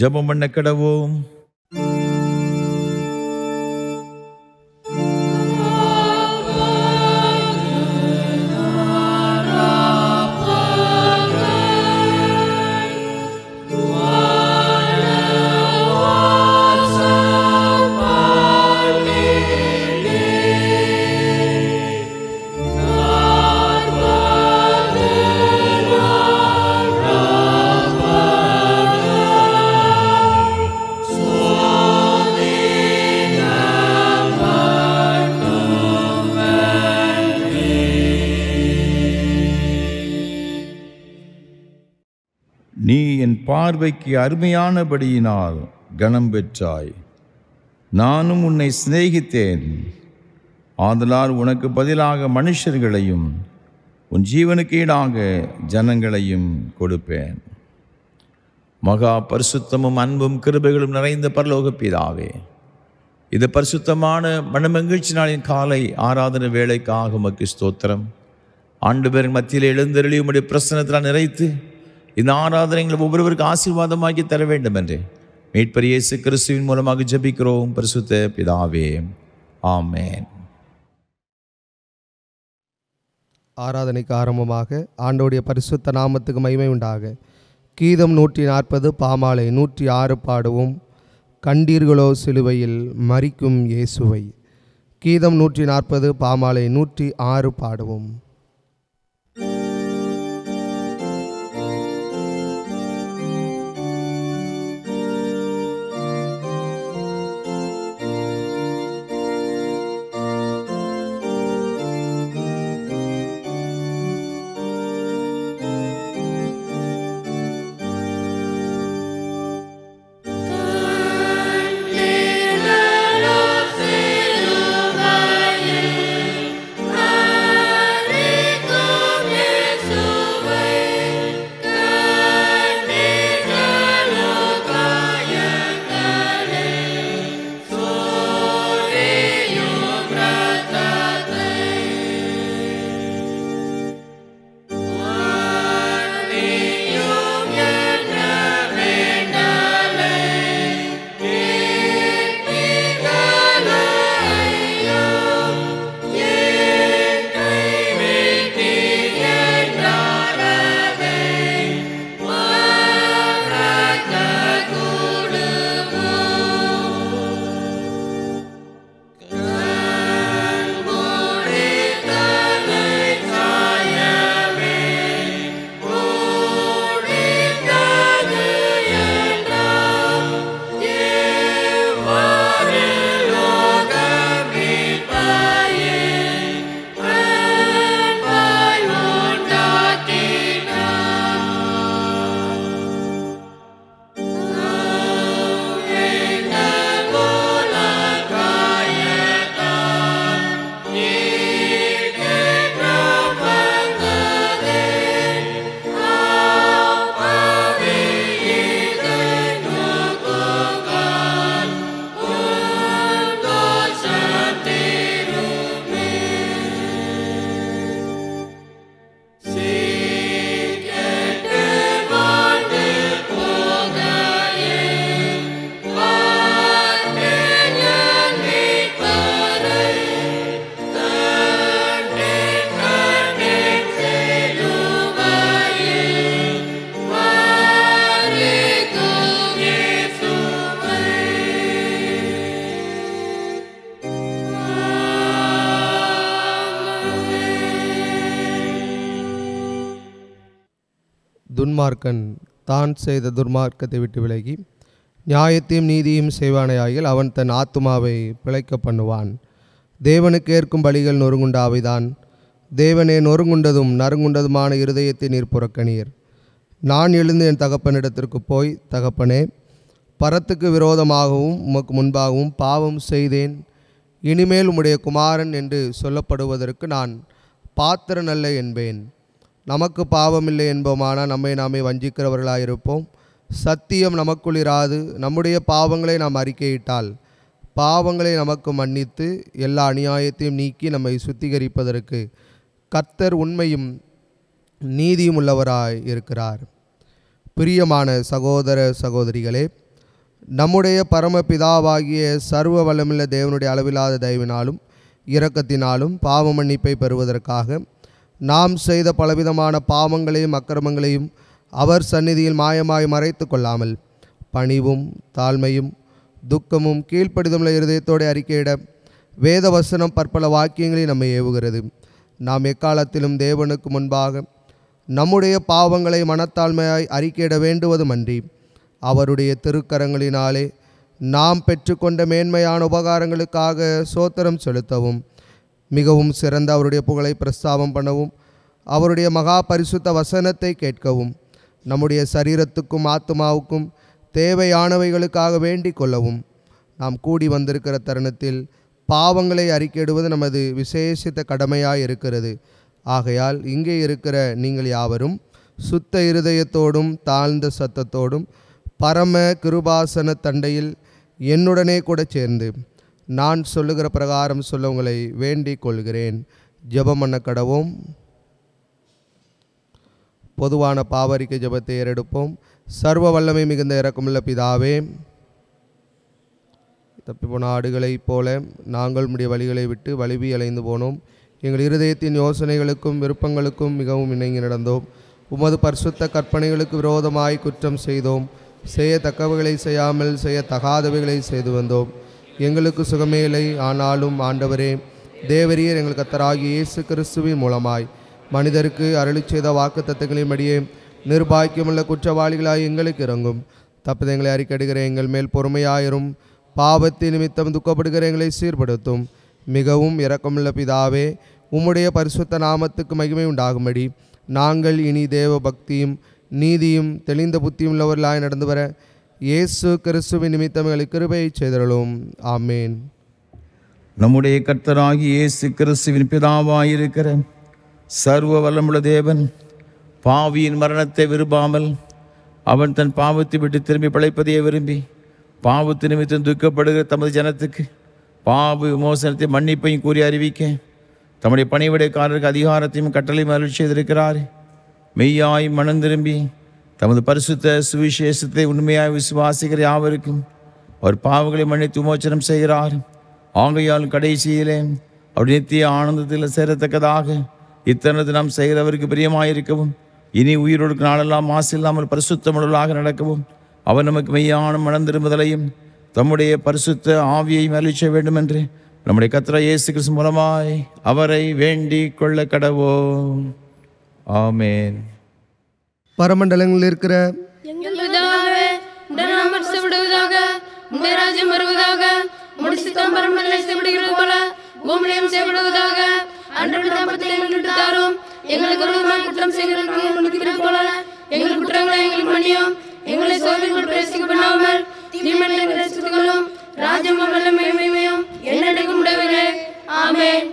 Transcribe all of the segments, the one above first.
ஜெபம் பண்ண கடவோம். நீ என் பார்வைக்கு அருமையானபடியினால் கனம் பெற்றாய். நானும் உன்னை சிநேகித்தேன். ஆதலால் உனக்கு பதிலாக மனுஷர்களையும் உன் ஜீவனுக்கு ஈடாக ஜனங்களையும் கொடுப்பேன். மகா பரிசுத்தமும் அன்பும் கிருபைகளும் நிறைந்த பரலோக பிதாவே, இது பரிசுத்தமான மனமகிழ்ச்சி நாளின் காலை ஆராதனை வேளைக்காக உமக்கு ஸ்தோத்திரம். ஆண்டவரின் மத்தியில் எழுந்தருளி உம்முடைய பிரசன்னத்தால் நிறைத்து இந்த ஆராதனைகளை ஒவ்வொருவருக்கு ஆசீர்வாதமாக்கி தர வேண்டும் என்று மீட்பர் இயேசு கிறிஸ்துவின் மூலமாக ஜெபிக்கிறோம் பரிசுத்த பிதாவே, ஆமென். ஆராதனைக்கு ஆரம்பமாக ஆண்டவருடைய பரிசுத்த நாமத்துக்கு மகிமை உண்டாக கீதம் 140 பாமாலை 106 பாடுவோம். கண்டீர்களோ சிலுவையில் மரிக்கும் இயேசுவை. கீதம் 140 பாமாலை 106 பாடுவோம். துன்மார்க்கன் தான் செய்த துர்மார்க்கத்தை விட்டு விலகி நியாயத்தையும் நீதியும் செய்வானையாகில் அவன் தன் ஆத்துமாவை பிழைக்க பண்ணுவான். தேவனுக்கு ஏற்கும் பலிகள் நொறுங்குண்டாவைதான். தேவனே, நொறுங்குண்டதும் நறுங்குண்டதுமான இருதயத்தை நீர் புறக்கணீர். நான் எழுந்து என் தகப்பனிடத்திற்கு போய், தகப்பனே, பரத்துக்கு விரோதமாகவும் உமக்கு முன்பாகவும் பாவம் செய்தேன். இனிமேல் உம்முடைய குமாரன் என்று சொல்லப்படுவதற்கு நான் பாத்திரன் அல்ல என்பேன். நமக்கு பாவமில்லை என்போமானால் நம்மை நாமே வஞ்சிக்கிறவர்களாயிருப்போம். சத்தியம் நமக்குள் இராது. நம்முடைய பாவங்களை நாம் அறிக்கையிட்டால் பாவங்களை நமக்கு மன்னித்து எல்லா அநியாயத்தையும் நீக்கி நம்மை சுத்திகரிப்பதற்கு கர்த்தர் உண்மையும் நீதியும் உள்ளவராய் இருக்கிறார். பிரியமான சகோதர சகோதரிகளே, நம்முடைய பரமபிதாவாகிய சர்வ வல்லமுள்ள தேவனுடைய அளவில்லாத தயவினாலும் இரக்கத்தினாலும் பாவ மன்னிப்பை பெறுவதற்காக நாம் செய்த பலவிதமான பாவங்களையும் அக்கிரமங்களையும் அவர் சந்நிதியில் மாயமாய் மறைத்து கொள்ளாமல் பணிவும் தாழ்மையும் துக்கமும் கீழ்ப்படிதமுள்ள இருதயத்தோடு அறிக்கையிட வேத வசனம் பற்பல வாக்கியங்களை நம்மை ஏவுகிறது. நாம் எக்காலத்திலும் தேவனுக்கு முன்பாக நம்முடைய பாவங்களை மனத்தாழ்மையாய் அறிக்கையிட வேண்டுவதுமன்றி அவருடைய திருக்கரங்களினாலே நாம் பெற்றுக்கொண்ட மேன்மையான உபகாரங்களுக்காக சோத்திரம் செலுத்தவும் மிகவும் சிறந்த அவருடைய புகழை பிரஸ்தாபம் பண்ணவும் அவருடைய மகா பரிசுத்த வசனத்தை கேட்கவும் நம்முடைய சரீரத்துக்கும் ஆத்மாவுக்கும் தேவையானவைகளுக்காக வேண்டிக் கொள்ளவும் நாம் கூடி வந்திருக்கிற தருணத்தில் பாவங்களை அறிக்கையிடுவது நமது விசேஷித்த கடமையாக இருக்கிறது. ஆகையால் இங்கே இருக்கிற நீங்கள் யாவரும் சுத்த இருதயத்தோடும் தாழ்ந்த சத்தத்தோடும் பரம கிருபாசன தண்டையில் என்னுடனே கூட சேர்ந்து நான் சொல்லுகிற பிரகாரம் சொல்ல உங்களை வேண்டிக் கொள்கிறேன். ஜெபம் பண்ண கடவோம். பொதுவான பாவரிக்கை ஜெபத்தை ஏறெடுப்போம். சர்வ வல்லமை மிகுந்த இரக்கமுள்ள பிதாவே, தப்பிப்போன ஆடுகளைப் போல நாங்கள் உம்முடைய வழிகளை விட்டு வலிவி அலைந்து போனோம். எங்கள் இருதயத்தின் யோசனைகளுக்கும் விருப்பங்களுக்கும் மிகவும் இணங்கி நடந்தோம். உமது பரிசுத்த கற்பனைகளுக்கு விரோதமாய் குற்றம் செய்தோம். செய்யத்தக்கவைகளை செய்யாமல் செய்யத்தகாதவைகளை செய்து வந்தோம். எங்களுக்கு சுகமே இல்லை. ஆனாலும் ஆண்டவரே தேவரீர் எங்கள் கர்த்தராகிய இயேசு கிறிஸ்துவின் மூலமாய் மனிதருக்கு அருளி செய்த வாக்கு தத்தங்களின்படியே நிர்பாக்கியமுள்ள குற்றவாளிகளாய் எங்களுக்கு இறங்கும். தப்புதங்களை அறிக்கையிடுகிற எங்கள் மேல் பொறுமையாயிரும். பாவத்தின் நிமித்தம் துக்கப்படுகிற எங்களை சீர்படுத்தும். மிகவும் இரக்கமுள்ள பிதாவே, உம்முடைய பரிசுத்த நாமத்துக்கு மகிமை உண்டாகும்படி நாங்கள் இனி தேவ பக்தியும் நீதியும் தெளிந்த புத்தியும் உள்ளவர்களாய் நடந்து வர இயேசு கிறிஸ்துவின் நிமித்தம் எங்களுக்கு கிருபையை செய்தருளும். ஆமேன். நம்முடைய கர்த்தராகி இயேசு கிறிஸ்துவின் பிதாவாயிருக்கிற சர்வ வல்லமுள்ள தேவன் பாவியின் மரணத்தை விரும்பாமல் அவன் தன் பாவத்தை விட்டு திரும்பி பிழைப்பதையே விரும்பி பாவத்து நிமித்தம் துக்கப்படுகிற தமது ஜனத்துக்கு பாவ விமோசனத்தை மன்னிப்பையும் கூறி அறிவிக்க தம்முடைய பணிவிடைக்காரருக்கு அதிகாரத்தையும் கட்டளையும் அருள் செய்திருக்கிறார். மெய்யாய் மனம் திரும்பி தமது பரிசுத்த சுவிசேஷத்தை உண்மையாய் விசுவாசிக்கிற யாவருக்கும் அவர் பாவங்களை மன்னித்து விமோசனம் செய்கிறார். ஆகையால் கடைசியிலே அவர் நித்திய ஆனந்தத்தில் சேரத்தக்கதாக இத்தனது நாம் செய்கிறவருக்கு பிரியமாயிருக்கவும் இனி உயிரோடு நாளெல்லாம் மாசு இல்லாமல் பரிசுத்தமுள்ளவர்களாக நடக்கவும் அவர் நமக்கு மெய்யான மனம் திரும்புதலையும் தம்முடைய பரிசுத்த ஆவியையும் அளிக்க வேண்டும் என்று நம்முடைய கர்த்தர் இயேசு கிறிஸ்து மூலமாய் அவரை வேண்டிக் கொள்ள கடவோம். ஆமேன். பரமண்டலங்களில் இருக்கிற எங்கள் பிதாவே, உம்முடைய நாமம் பரிசுத்தப்படுவதாக, உம்முடைய ராஜ்யம் வருவதாக, உம்முடைய சித்தம் பரமண்டலங்களில் செய்யப்படுகிறது போல பூமியிலும் செய்யப்படுவதாக. அன்றாட தாபத்தை எங்களுக்கு தாரும். எங்களுக்கு விரோதமாய் குற்றம் செய்கிறவர்களுக்கு மன்னிக்கிறது போல எங்கள் குற்றங்களை எங்களுக்கு மன்னியும். எங்களை சோதனைக்குள் பிரவேசிக்க பண்ணாமல் தீமையை ரட்சித்துக் கொள்ளும். ராஜ்யமும் வல்லமையும் மகிமையும் என்னைக்கும் உடையவரே. ஆமென்.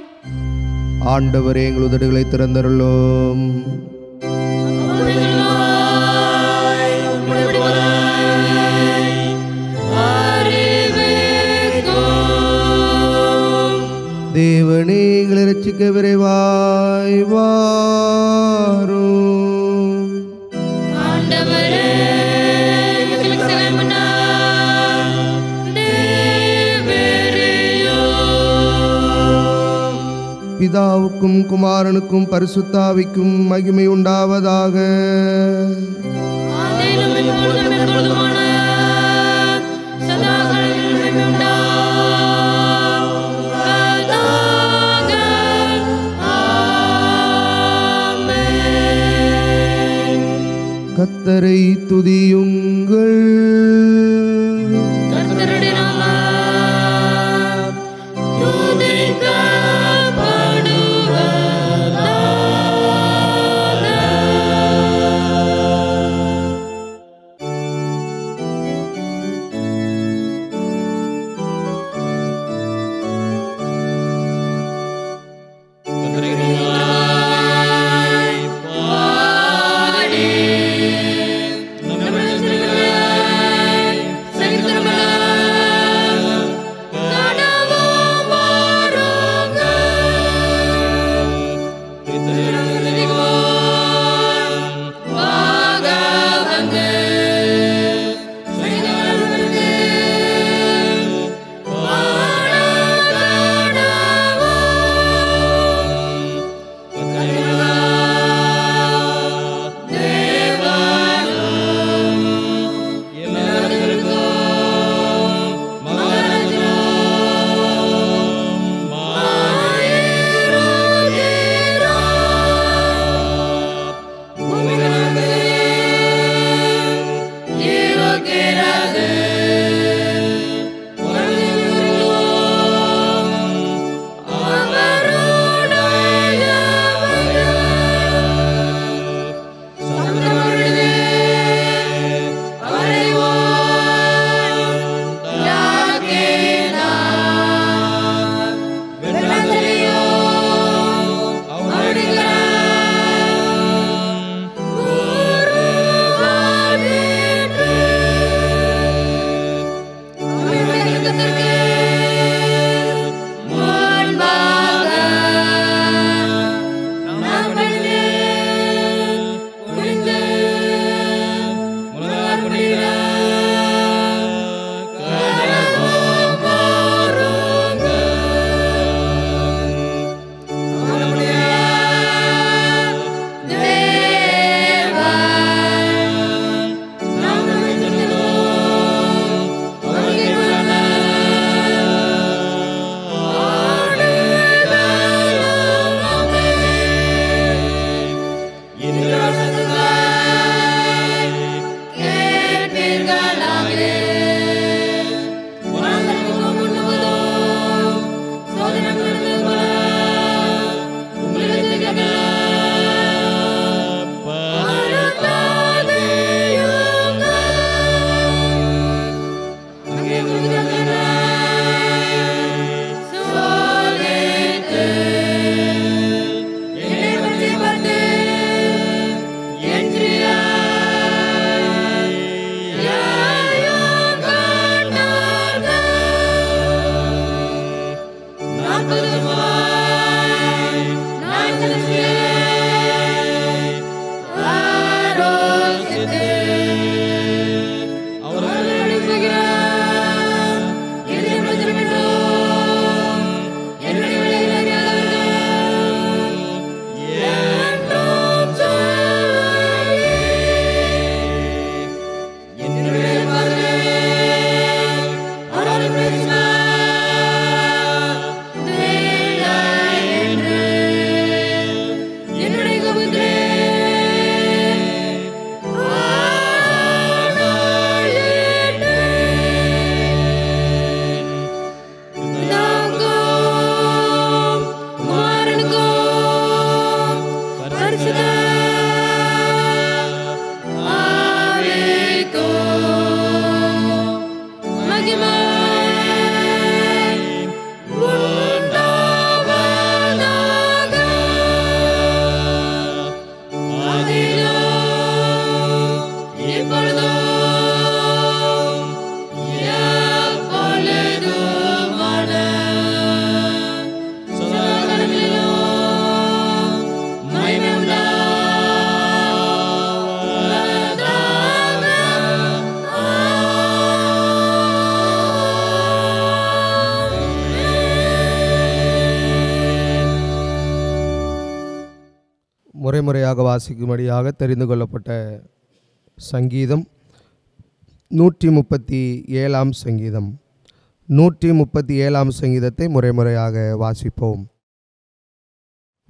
ஆண்டவரே, எங்கள் உதடுகளை திறந்தருளும். தேவனே, எங்களை ரட்சிக்க விரைவாய் வாரும். பிதாவுக்கும் குமாரனுக்கும் பரிசுத்தாவிக்கும் மகிமை உண்டாவதாக. கர்த்தரை துதியுங்கள். இப்பொழுதும் எப்பொழுதுமான சதாகாலங்களிலும் மகிமை உண்டாவதாக. முறைமுறையாக வாசிக்கும்படியாக தெரிந்து கொள்ளப்பட்ட சங்கீதம் 137ஆம் சங்கீதம். 137ஆம் சங்கீதத்தை முறைமுறையாக வாசிப்போம்.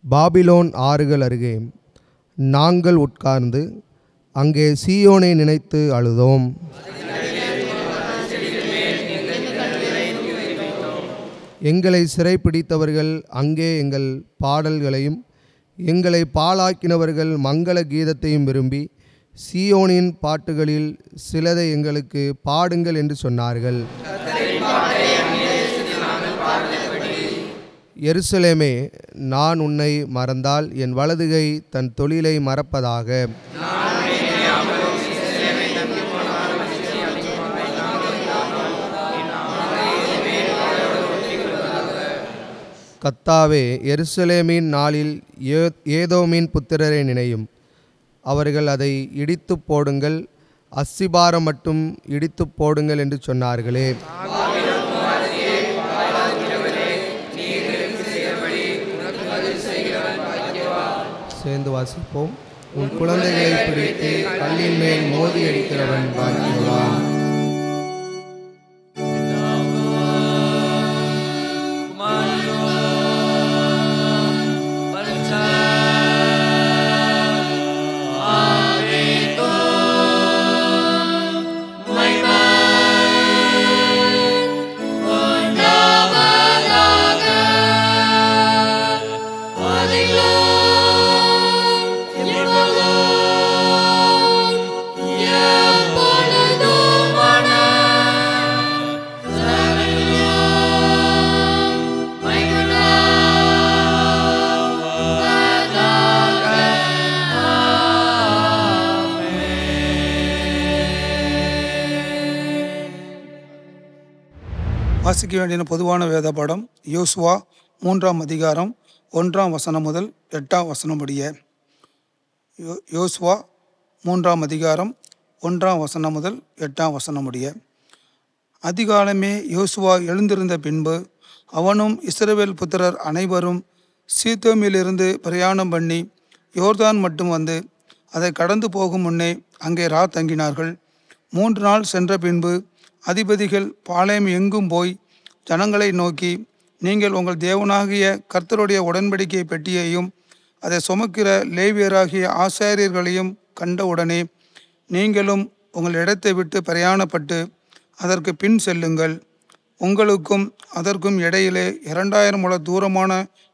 பாபிலோன் ஆறுகள் அருகே நாங்கள் உட்கார்ந்து அங்கே சீயோனை நினைத்து அழுதோம். எங்களை சிறைப்பிடித்தவர்கள் அங்கே எங்கள் பாடல்களையும் எங்களை பாழாக்கினவர்கள் மங்கள கீதத்தையும் விரும்பி சீயோனின் பாட்டுகளில் சிலதை எங்களுக்கு பாடுங்கள் என்று சொன்னார்கள். எருசலேமே, நான் உன்னை மறந்தால் என் வலதுகை தன் தொழிலை மறப்பதாக. கத்தாவே, எருசலேமின் நாளில் ஏதோமின் புத்திரரை நினையும். அவர்கள் அதை இடித்து போடுங்கள், அஸ்திபாரம் மட்டும் இடித்து போடுங்கள் என்று சொன்னார்களே. சேர்ந்து வாசிப்போம். உன் குழந்தைகளை பிடித்து கல்லின் மேல் மோதி அடிக்கிறவன் பாக்கியவான். வாசிக்க வேண்டிய பொதுவான வேத பாடம் யோசுவா 3ஆம் அதிகாரம் 1ஆம் வசனம் முதல் 8ஆம் வசனம் முடிய. யோசுவா 3ஆம் அதிகாரம் 1ஆம் வசனம் முதல் 8ஆம் வசனம் முடிய. அதிகாலமே யோசுவா எழுந்திருந்த பின்பு அவனும் இஸ்ரவேல் புத்திரர் அனைவரும் சீத்தோமிலிருந்து பிரயாணம் பண்ணி யோர்தான் மட்டும் வந்து அதை கடந்து போகும் முன்னே அங்கே தங்கினார்கள். 3 நாள் சென்ற பின்பு அதிபதிகள் பாளையம் எங்கும் போய் ஜனங்களை நோக்கி, நீங்கள் உங்கள் தேவனாகிய கர்த்தருடைய உடன்படிக்கை பெட்டியையும் அதை சுமக்கிற லேவியராகிய ஆசாரியர்களையும் கண்டவுடனே நீங்களும் உங்கள் இடத்தை விட்டு பிரயாணப்பட்டு அதற்கு பின் செல்லுங்கள். உங்களுக்கும் அதற்கும் இடையிலே 2000 முழ தூரமான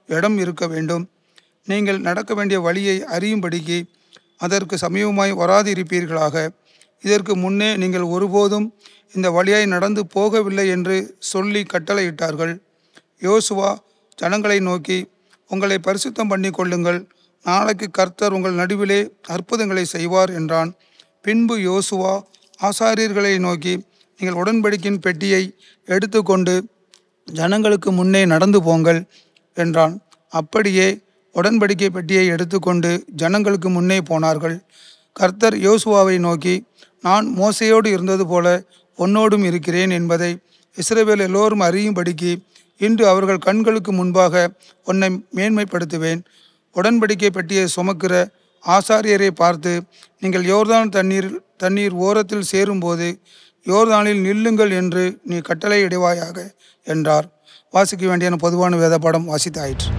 இடம் இருக்க வேண்டும். நீங்கள் நடக்க வேண்டிய வழியை அறியும்படிக்கு அதற்கு சமீபமாய் வராதிருப்பீர்களாக. இதற்கு முன்னே நீங்கள் ஒருபோதும் இந்த வழியாய் நடந்து போகவில்லை என்று சொல்லி கட்டளையிட்டார்கள். யோசுவா ஜனங்களை நோக்கி, உங்களை பரிசுத்தம் பண்ணி கொள்ளுங்கள், நாளைக்கு கர்த்தர் உங்கள் நடுவிலே அற்புதங்களை செய்வார் என்றான். பின்பு யோசுவா ஆசாரியர்களை நோக்கி, நீங்கள் உடன்படிக்கையின் பெட்டியை எடுத்துக்கொண்டு ஜனங்களுக்கு முன்னே நடந்து போங்கள் என்றான். அப்படியே உடன்படிக்கை பெட்டியை எடுத்துக்கொண்டு ஜனங்களுக்கு முன்னே போனார்கள். கர்த்தர் யோசுவாவை நோக்கி, நான் மோசையோடு இருந்தது போல உன்னோடும் இருக்கிறேன் என்பதை இஸ்ரவேல் எல்லோரும் அறியும்படிக்கு இன்று அவர்கள் கண்களுக்கு முன்பாக உன்னை மேன்மைப்படுத்துவேன். உடன்படிக்கை பெட்டியை சுமக்கிற ஆசாரியரை பார்த்து, நீங்கள் யோர்தான் தண்ணீர் ஓரத்தில் சேரும்போது யோர்தானில் நில்லுங்கள் என்று நீ கட்டளையிடுவாயாக என்றார். வாசிக்க வேண்டிய பொதுவான வேத பாடம் வாசித்தாயிற்று.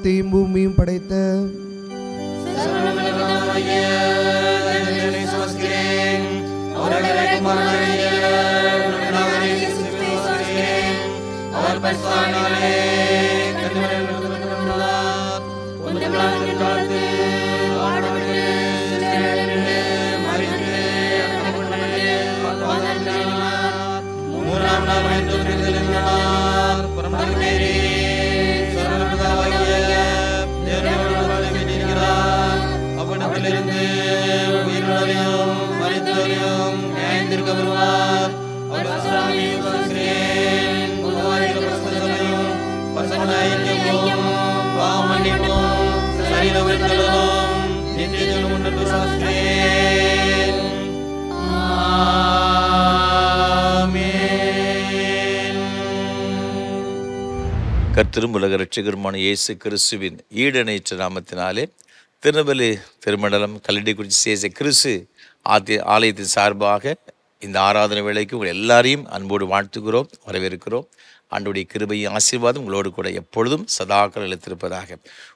வானத்தையும் பூமியும் படைத்த கர்த்தரும் உலக இரட்சகருமான இயேசு கிறிஸ்துவின் ஈடணையற்ற நாமத்தினாலே திருநெல்வேலி திருமண்டலம் கல்லடிக்குறிச்சி சேச கிறிஸ்து ஆலயத்தின் சார்பாக இந்த ஆராதனை வேளைக்கு உங்கள் எல்லாரையும் அன்போடு வாழ்த்துகிறோம், வரவேற்கிறோம். ஆண்டவருடைய கிருபையும் ஆசீர்வாதம் உங்களோடு கூட எப்பொழுதும் சதாக்கள் நிலைத்திருப்பதாக.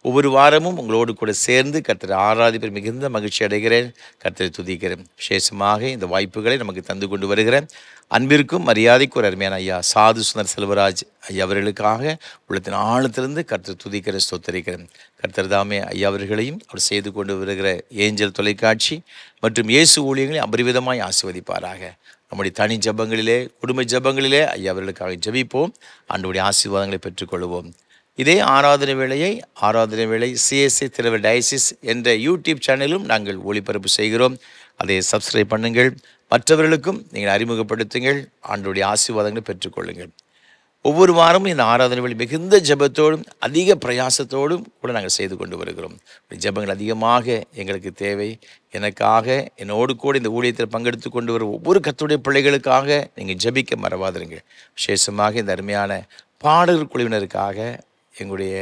ஒவ்வொரு வாரமும் உங்களோடு கூட சேர்ந்து கர்த்தரை ஆராதிப்பை மிகுந்த மகிழ்ச்சி அடைகிறேன், கர்த்தரை துதிக்கிறேன். விசேஷமாக இந்த வாய்ப்புகளை நமக்கு தந்து கொண்டு வருகிறேன் அன்பிற்கும் மரியாதைக்கு ஒரு அருமையான ஐயா சாது சுந்தர் செல்வராஜ் ஐயா அவர்களுக்காக உள்ளத்தின் ஆழத்திலிருந்து கர்த்தர் துதிக்கிற ஸ்தோத்தரிக்கிறேன். கர்த்தர் தாமே ஐயா அவர்களையும் அவர் செய்து கொண்டு வருகிற ஏஞ்சல் தொலைக்காட்சி மற்றும் இயேசு ஊழியங்களை அபரிவிதமாய் ஆசீர்வதிப்பாராக. நம்முடைய தனி ஜபங்களிலே, குடும்ப ஜபங்களிலே ஐயா அவர்களுக்காக ஜபிப்போம், ஆண்டவருடைய ஆசீர்வாதங்களை பெற்றுக்கொள்வோம். இதே ஆராதனை வேளை சிஎஸ்சி திருநெல்வேலி டயசிஸ் என்ற யூடியூப் சேனலும் நாங்கள் ஒளிபரப்பு செய்கிறோம். அதை சப்ஸ்கிரைப் பண்ணுங்கள், மற்றவர்களுக்கும் நீங்கள் அறிமுகப்படுத்துங்கள், ஆண்டவருடைய ஆசீர்வாதங்களை பெற்றுக்கொள்ளுங்கள். ஒவ்வொரு வாரமும் இந்த ஆராதனை வேளை மிகுந்த ஜபத்தோடும் அதிக பிரயாசத்தோடும் கூட நாங்கள் செய்து கொண்டு வருகிறோம். ஜபங்கள் அதிகமாக எங்களுக்கு தேவை. எனக்காக என்னோடு கூட இந்த ஊழியத்தில் பங்கெடுத்து கொண்டு வரும் ஒவ்வொரு கர்த்தருடைய பிள்ளைகளுக்காக நீங்கள் ஜபிக்க மறவாதிருங்கள். விசேஷமாக இந்த அருமையான பாடகர் குழுவினருக்காக, எங்களுடைய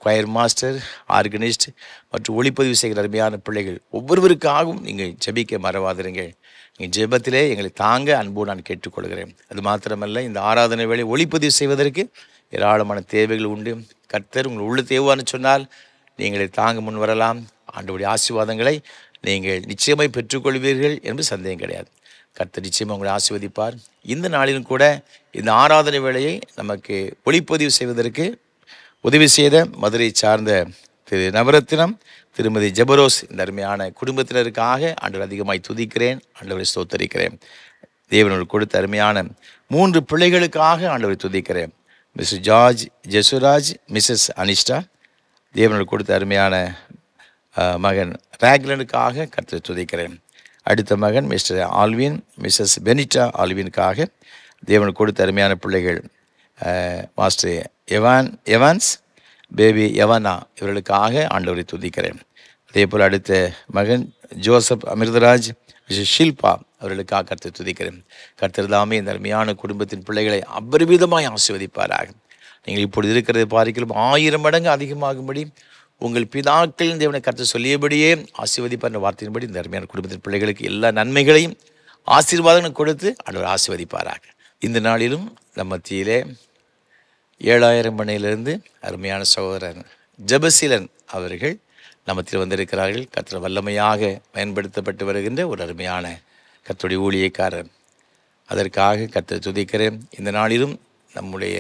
கொயர் மாஸ்டர், ஆர்கனிஸ்ட் மற்றும் ஒளிப்பதிவு செய்கிற அருமையான பிள்ளைகள் ஒவ்வொருவருக்காகவும் நீங்கள் ஜபிக்க மறவாதிருங்கள். நீங்கள் ஜெபத்திலே எங்களை தாங்க அன்போடு நான் கேட்டுக்கொள்கிறேன். அது மாத்திரமல்ல, இந்த ஆராதனை வேளை ஒளிப்பதிவு செய்வதற்கு ஏராளமான தேவைகள் உண்டு. கர்த்தர் உங்கள் உள்ள தேவான்னு சொன்னால் நீங்களை தாங்க முன் வரலாம். ஆண்டவருடைய ஆசீர்வாதங்களை நீங்கள் நிச்சயமாய் பெற்றுக்கொள்வீர்கள் என்று சந்தேகம் கிடையாது. கர்த்தர் நிச்சயமாக உங்களை ஆசீர்வதிப்பார். இந்த நாளிலும் கூட இந்த ஆராதனை வேளையை நமக்கு ஒளிப்பதிவு செய்வதற்கு உதவி செய்த மதுரை சார்ந்த திரு நவரத்தினம், திருமதி ஜெபரோஸ், இந்த அருமையான குடும்பத்தினருக்காக ஆண்டவர் அதிகமாய் துதிக்கிறேன், ஆண்டவரை ஸ்தோத்தரிக்கிறேன். தேவனோடு கொடுத்த அருமையான 3 பிள்ளைகளுக்காக ஆண்டவரை துதிக்கிறேன். Mister George Jesuraj, missus Anishta. தேவனோடு கொடுத்த அருமையான மகன் ராக்லனுக்காக கர்த்தரை துதிக்கிறேன். அடுத்த மகன் மிஸ்டர் ஆல்வின், மிஸ்ஸஸ் பெனிட்டா ஆல்வினுக்காக தேவனோடு கொடுத்த அருமையான பிள்ளைகள் மாஸ்டர் எவான்ஸ், பேபி எவனா, இவர்களுக்காக ஆண்டவரை துதிக்கிறேன். அதே போல் அடுத்த மகன் ஜோசப் அமிர்தராஜ், ஷில்பா, அவர்களுக்காக கர்த்தரை துதிக்கிறேன். கர்த்தர் தாமே இந்த அருமையான குடும்பத்தின் பிள்ளைகளை அபரிவிதமாய் ஆசீர்வதிப்பாராக. நீங்கள் இப்பொழுது இருக்கிறதை பார்க்கலாம் 1000 மடங்கு அதிகமாகும்படி உங்கள் பிதாக்களின் தேவனை கர்த்தர் சொல்லியபடியே ஆசீர்வதிப்பார் என்ற வார்த்தையின்படி இந்த அருமையான குடும்பத்தின் பிள்ளைகளுக்கு எல்லா நன்மைகளையும் ஆசீர்வாதங்களும் கொடுத்து ஆண்டவர் ஆசீர்வதிப்பாராக. இந்த நாளிலும் நம் மத்தியிலே 7000 மணியிலிருந்து அருமையான சகோதரன் ஜெபசீலன் அவர்கள் நம்மத்தில் வந்திருக்கிறார்கள். கர்த்தர் வல்லமையாக பயன்படுத்தப்பட்டு வருகின்ற ஒரு அருமையான கர்த்தருடைய ஊழியக்காரர். அதற்காக கர்த்தரை துதிக்கிறேன். இந்த நாளிலும் நம்முடைய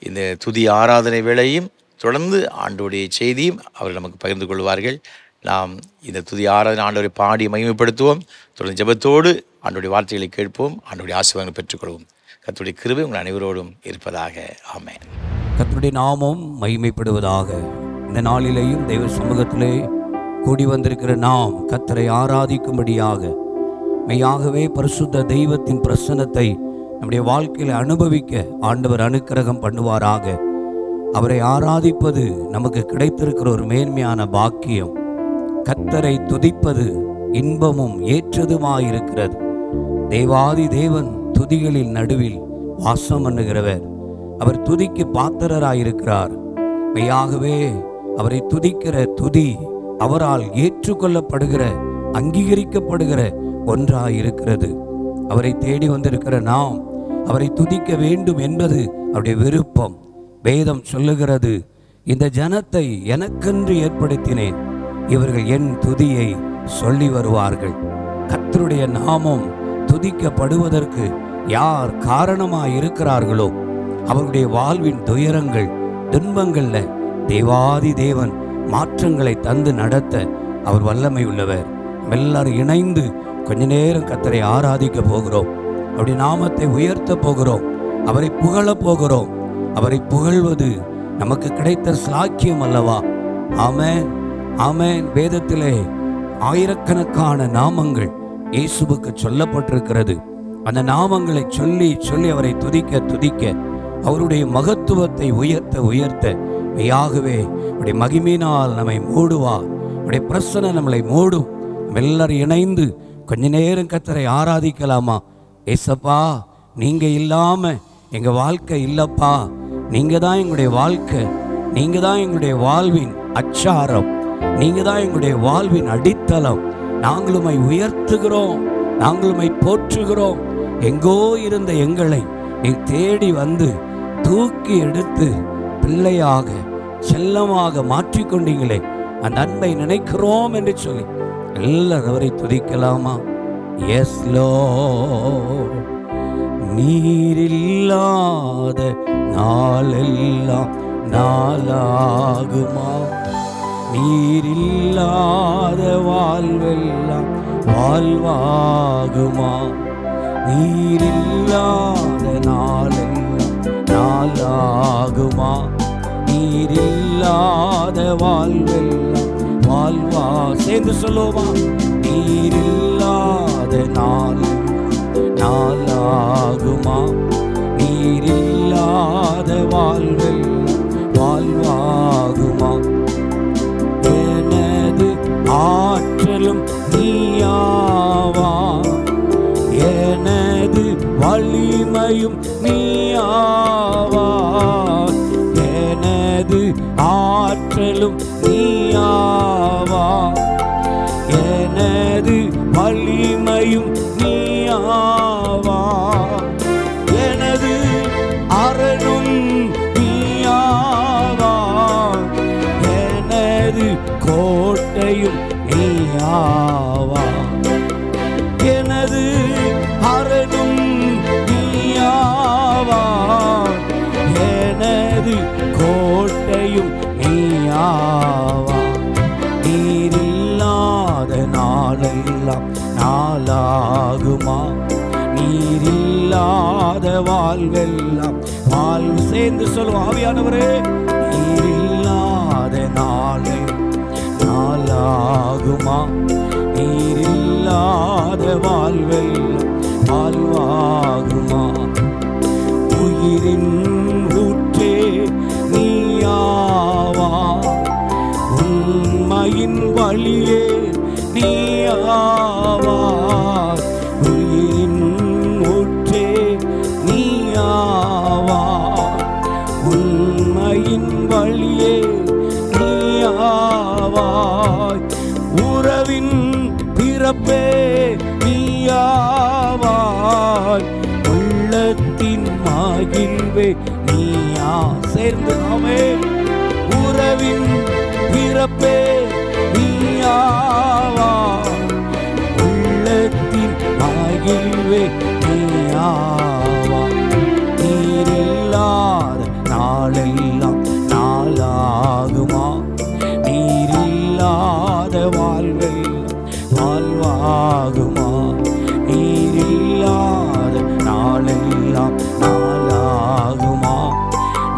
இந்த துதி ஆராதனை வேளையும் தொடர்ந்து ஆண்டவருடைய செய்தியும் அவர்கள் நமக்கு பகிர்ந்து கொள்வார்கள். நாம் இந்த துதி ஆராதனை ஆண்டவரை பாடி மகிமைப்படுத்துவோம். தொடர்ந்து ஜெபத்தோடு ஆண்டவருடைய வார்த்தைகளை கேட்போம், ஆண்டவருடைய ஆசீர்வாதங்களை பெற்றுக்கொள்வோம். கர்த்தருடைய கிருபை உங்கள் அனைவரோடும் இருப்பதாக. ஆமென். கர்த்தருடைய நாமம் மகிமைப்படுவதாக. இந்த நாளிலேயும் தெய்வ சமூகத்திலே கூடி வந்திருக்கிற நாம் கர்த்தரை ஆராதிக்கும்படியாக மெய்யாகவே பரிசுத்த தெய்வத்தின் பிரசன்னத்தை நம்முடைய வாழ்க்கையில் அனுபவிக்க ஆண்டவர் அனுக்கிரகம் பண்ணுவாராக. அவரை ஆராதிப்பது நமக்கு கிடைத்திருக்கிற ஒரு மேன்மையான பாக்கியம். கர்த்தரை துதிப்பது இன்பமும் ஏற்றதுமாயிருக்கிறது. தேவாதி தேவன் துதிகளில் நடுவில் வாசம் பண்ணுகிறவர். அவர் துதிக்கு பாத்திரராயிருக்கிறார். மெய்யாகவே அவரை துதிக்கிற துதி அவரால் ஏற்றுக்கொள்ளப்படுகிற, அங்கீகரிக்கப்படுகிற ஒன்றாயிருக்கிறது. அவரை தேடி வந்திருக்கிற நாம் அவரை துதிக்க வேண்டும் என்பது அவருடைய விருப்பம். வேதம் சொல்லுகிறது, இந்த ஜனத்தை எனக்கென்று ஏற்படுத்தினேன், இவர்கள் என் துதியை சொல்லி வருவார்கள். கர்த்தருடைய நாமம் துதிக்கப்படுவதற்கு யார் காரணமாய் இருக்கிறார்களோ அவருடைய வாழ்வின் துயரங்கள் துன்பங்கள்ல தேவாதி தேவன் மாற்றங்களை தந்து நடத்த அவர் வல்லமை உள்ளவர். எல்லாரும் இணைந்து கொஞ்ச நேரம் கர்த்தரை ஆராதிக்க போகிறோம். அவருடைய நாமத்தை உயர்த்த போகிறோம். அவரை புகழ போகிறோம். அவரை புகழ்வது நமக்கு கிடைத்த சாக்கியம் அல்லவா? ஆமென், ஆமென். வேதத்திலே ஆயிரக்கணக்கான நாமங்கள் இயேசுவுக்கு சொல்லப்பட்டிருக்கிறது. அந்த நாமங்களை சொல்லி சொல்லி அவரை துதிக்க துதிக்க அவருடைய மகத்துவத்தை உயர்த்த உயர்த்த மெய்யாகவே அவருடைய மகிமையினால் நம்மை மூடுவார். அவருடைய பிரசன்னம் நம்மளை மூடும். எல்லாரும் இணைந்து கொஞ்ச நேரம் கர்த்தரை ஆராதிக்கலாமா? ஏசப்பா, நீங்க இல்லாம எங்க வாழ்க்கை இல்லப்பா. நீங்க தான் எங்களுடைய வாழ்க்கை. நீங்க தான் எங்களுடைய வாழ்வின் அச்சாரம். நீங்க தான் எங்களுடைய வாழ்வின் அடித்தளம். நாங்களுமை உயர்த்துகிறோம், நாங்களுமை போற்றுகிறோம். எங்கோ இருந்த எங்களை நீ தேடி வந்து தூக்கி எடுத்து பிள்ளையாக செல்லமாக மாற்றிக்கொண்டீங்களே, அந்த அன்பை நினைக்கிறோம் என்று சொல்லி எல்லாரும் அவரை துதிக்கலாமா? S Lord. நீரில்லாத நாளெல்லாம் நாளாகுமா? நீரில்லாத வாழ்வெல்லாம் வாழ்வாகுமா? நீரில்லாத நாளெல்லாம் நாளாகுமா? நீரில்லாத வாழ்வெல்லாம் வாழ்வா. சேர்ந்து சொல்லுமா? நீரில்லாத நாள் நாளாகுமா? நீரில்லாத வாழ்வெல்லாம் வாழ்வாகுமா? எனது ஆற்றலும் நீயாவா, எனது வலிமையும் நீயாவா, எனது ஆற்றலும் நீயாவா, எனது வலிமையும் நீயாவா, எனது அரணும் நீயாவா, எனது கோட்டையும் நீயாவா, எனது அரணும் நீயாவா, எனது கோட்டையும் நீயாவா. நீரில்லாத நாளெல்லாம் நாளாகுமா? நீரில்லாத வாழ்வெல்லாம் வாழ்வு. சேர்ந்து சொல்லுவோம் ஆவியானவரே. நீரில்லாத நாளை நாளாகுமா? நீரில்லாத வாழ்வெல்லாம் வாழ்வாகுமா? உயிரின் ஊற்றே நீயாவா, உண்மையின் வழியே நீயாவா, உயிரின் ஊற்றே நீயாவா, உண்மையின் வழியே நீயாவா, உறவின் பிறப்பே நீயாவா, உள்ளத்தின் மகிழ்வே நீயா. சேர்ந்து நாமே. உறவின் பிறப்பே நீயாவா, உள்ளத்தின் மகிழ்வே நீயாவா. நீரில்லாத நாளெல்லாம் நாளாகுமா? நீரில்லாத வாழ்வெல்லாம் வாழ்வாகுமா? நீரில்லாத நாளெல்லாம் நாளாகுமா?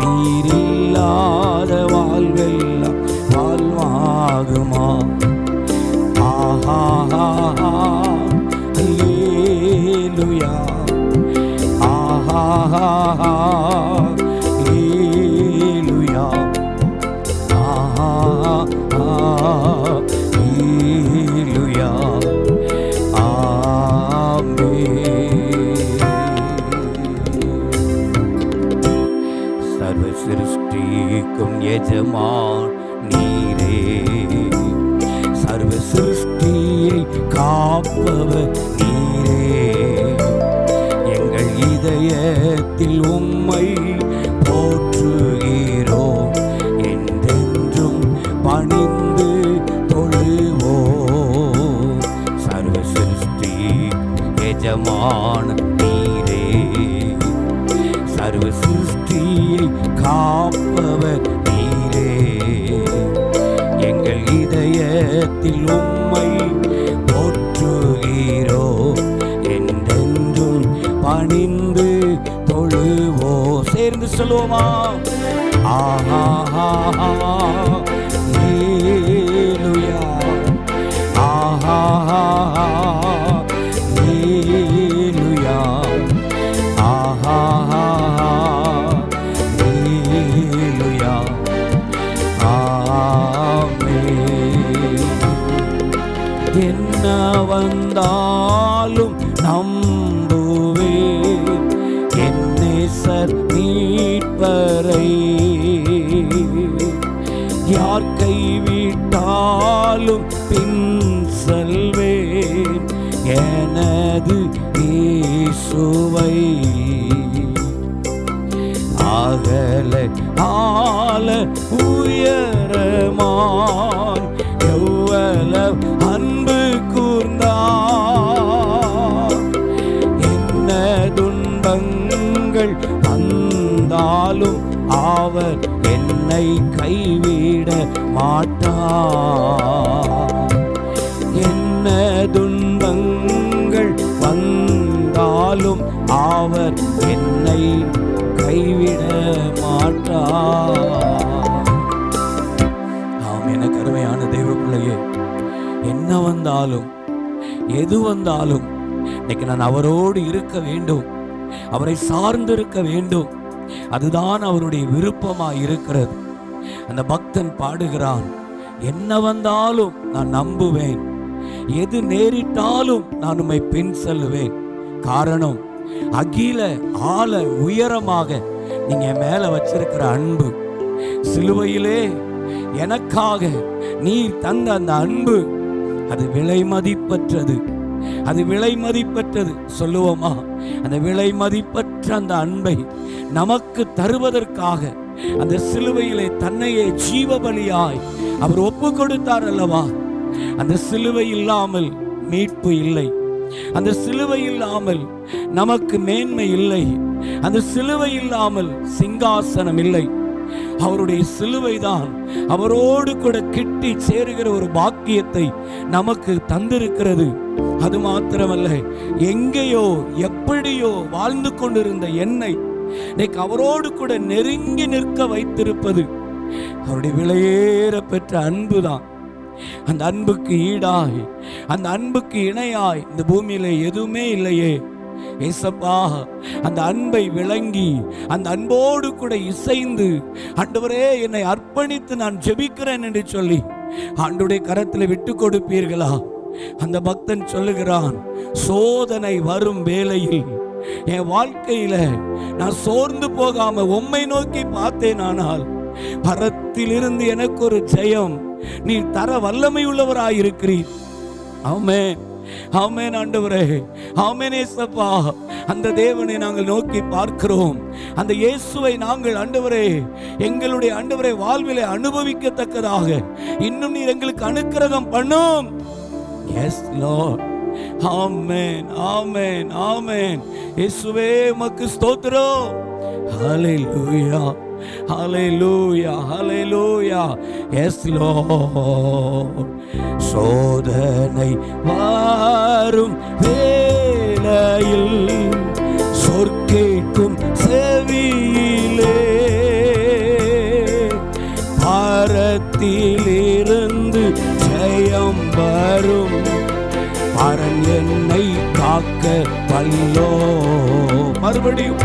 நீரில்லாத வாழ்வெல்லாம் வாழ்வாகுமா? ஆஹா அல்லேலூயா, ஆஹா அல்லேலூயா, ஆஹா அல்லேலூயா, சர்வ சிருஷ்டிக்கும் எஜமான் நீரே, சர்வ சிருஷ்டியை காப்பவர் நீரே, எங்கள் இதயத்தில் உம்மை போற்றுகிறோம், என் எஜமான நீரே, சர்வ சிருஷ்டியை காப்பவர் நீரே. எங்கள் இதயத்தில் உம்மை போற்றுகிறோ, என்றென்றும் பணிந்து தொழுவோ. சேர்ந்து சொல்லுவோமா? ஆஹா ஹல்லேலூயா, ஆஹா ஹல்லேலூயா, ஆஹா ஹல்லேலூயா, ஆமென். என்ன வந்தாலும் நம்புவேன் என் நேசர் மீட்பரை. யார் கைவிட்டாலும் பின் செல்வேன் எனது இயேசுவை. அகல ஆல உயரமான் எவ்வளவு அன்பு கூர்ந்தார். என்ன துன்பங்கள் வந்தாலும் அவர் என்னை கைவிட மாட்டார். என்ன துன்பங்கள் வந்தாலும் அவர் என்னை கைவிட மாட்டார். ஆம், எனக்கு அருமையான தெய்வ பிள்ளையே, என்ன வந்தாலும் எது வந்தாலும் இன்னைக்கு நான் அவரோடு இருக்க வேண்டும், அவரை சார்ந்து இருக்க வேண்டும். அதுதான் அவருடைய விருப்பமாய் இருக்கிறது. அந்த பக்தன் பாடுகிறான், என்ன வந்தாலும் நான் நம்புவேன், எது நேரிட்டாலும் நான் உம்மை பின் செல்லுவேன். காரணம், அகில ஆழ உயரமாக நீங்க மேல வச்சிருக்கிற அன்பு, சிலுவையிலே எனக்காக நீர் தந்த அந்த அன்பு, அது விலை மதிப்பற்றது. அது விலை மதிப்பற்றது. சொல்லுவோமா? அந்த விலை மதிப்பற்ற அந்த அன்பை நமக்கு தருவதற்காக அந்த சிலுவையிலே தன்னையே ஜீவ பலியாய் அவர் ஒப்பு கொடுத்தார் அல்லவா? அந்த சிலுவை இல்லாமல் மீட்பு இல்லை, அந்த சிலுவை இல்லாமல் நமக்கு மேன்மை இல்லை, அந்த சிலுவை இல்லாமல் சிங்காசனம் இல்லை. அவருடைய சிலுவைதான் அவரோடு கூட கிட்டி சேருகிற ஒரு பாக்கியத்தை நமக்கு தந்திருக்கிறது. அது மாத்திரமல்ல, எங்கேயோ எப்படியோ வாழ்ந்து கொண்டிருந்த என்னை இன்னைக்கு அவரோடு கூட நெருங்கி நிற்க வைத்திருப்பது அவருடைய விலையேற பெற்ற அன்புதான். அந்த அன்புக்கு ஈடாய், அந்த அன்புக்கு இணையாய் இந்த பூமியில எதுவுமே இல்லையே. ஏசப்பா, அந்த அன்பை விளங்கி அந்த அன்போடு கூட இசைந்து, ஆண்டவரே என்னை அர்ப்பணித்து நான் ஜெபிக்கிறேன் என்று சொல்லி ஆண்டவருடைய கரத்தில் விட்டு கொடுப்பீர்களா? அந்த பக்தன் சொல்லுகிறான், சோதனை வரும் வேளையில் என் வாழ்க்கையில நான் சோர்ந்து போகாம உம்மை நோக்கி பார்த்தேனானால் பரத்திலிருந்து எனக்கு ஒரு ஜெயம் நீ தர வல்லமை உள்ளவராயிருக்கிறீர். ஆமென், ஆமென் ஆண்டவரே, ஆமென் ஏசப்பா. அந்த தேவனை நாங்கள் நோக்கி பார்க்கிறோம். அந்த இயேசுவை நாங்கள் ஆண்டவரே எங்களுடைய ஆண்டவரை வாழ்விலே அனுபவிக்கத்தக்கதாக இன்னும் நீர் எங்களுக்கு அனுக்கிரகம் பண்ணும். Yes Lord. ஆமென், ஆமென், ஆமென். இயேசுவே உமக்கு ஸ்தோத்திரம். ஹல்லேலூயா, ஹல்லேலூயா, ஹல்லேலூயா. Yes Lord. சோதனை வரும் வேளையில் சொற்கேட்கும் செவியிலே பாரத்திலிருந்து ஜெயம் வரும். பரன் என்னை காக்க வல்லோ. மறுபடியும்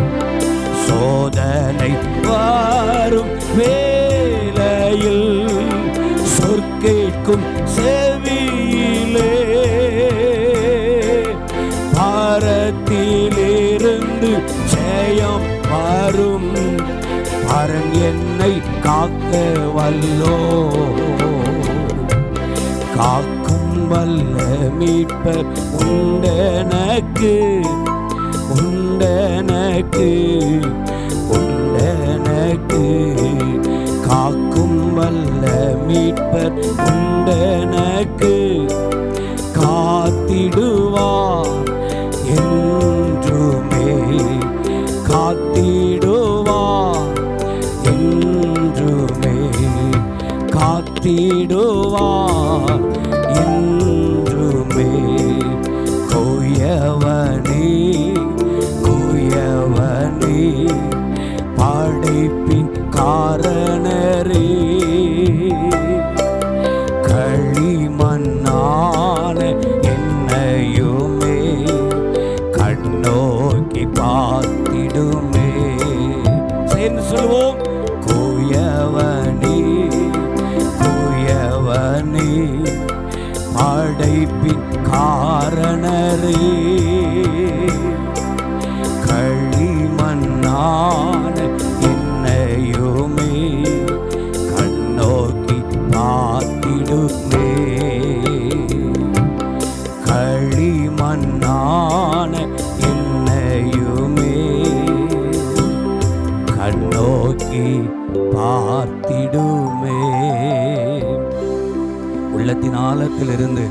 சோதனை வரும் வேளையில் சொற்கேட்கும் செவியிலே பாரத்திலிருந்து ஜெயம் வரும். பரன் என்னை காக்க வல்லோ. காக்கும் வல்ல மீட்பர் உண்டெனக்கு, உண்டெனக்கு, உண்டெனக்கு. காக்கும் வல்ல மீட்பர் உண்டெனக்கு, காத்திடுவார் என் படைப்பின் காரணரே களிமண்ணான என்னையுமே கண்ணோக்கி பார்த்திடுமே களிமண்ணான என்னையுமே கண்ணோக்கி பார்த்திடுமே. உள்ளத்தின் ஆழத்திலிருந்து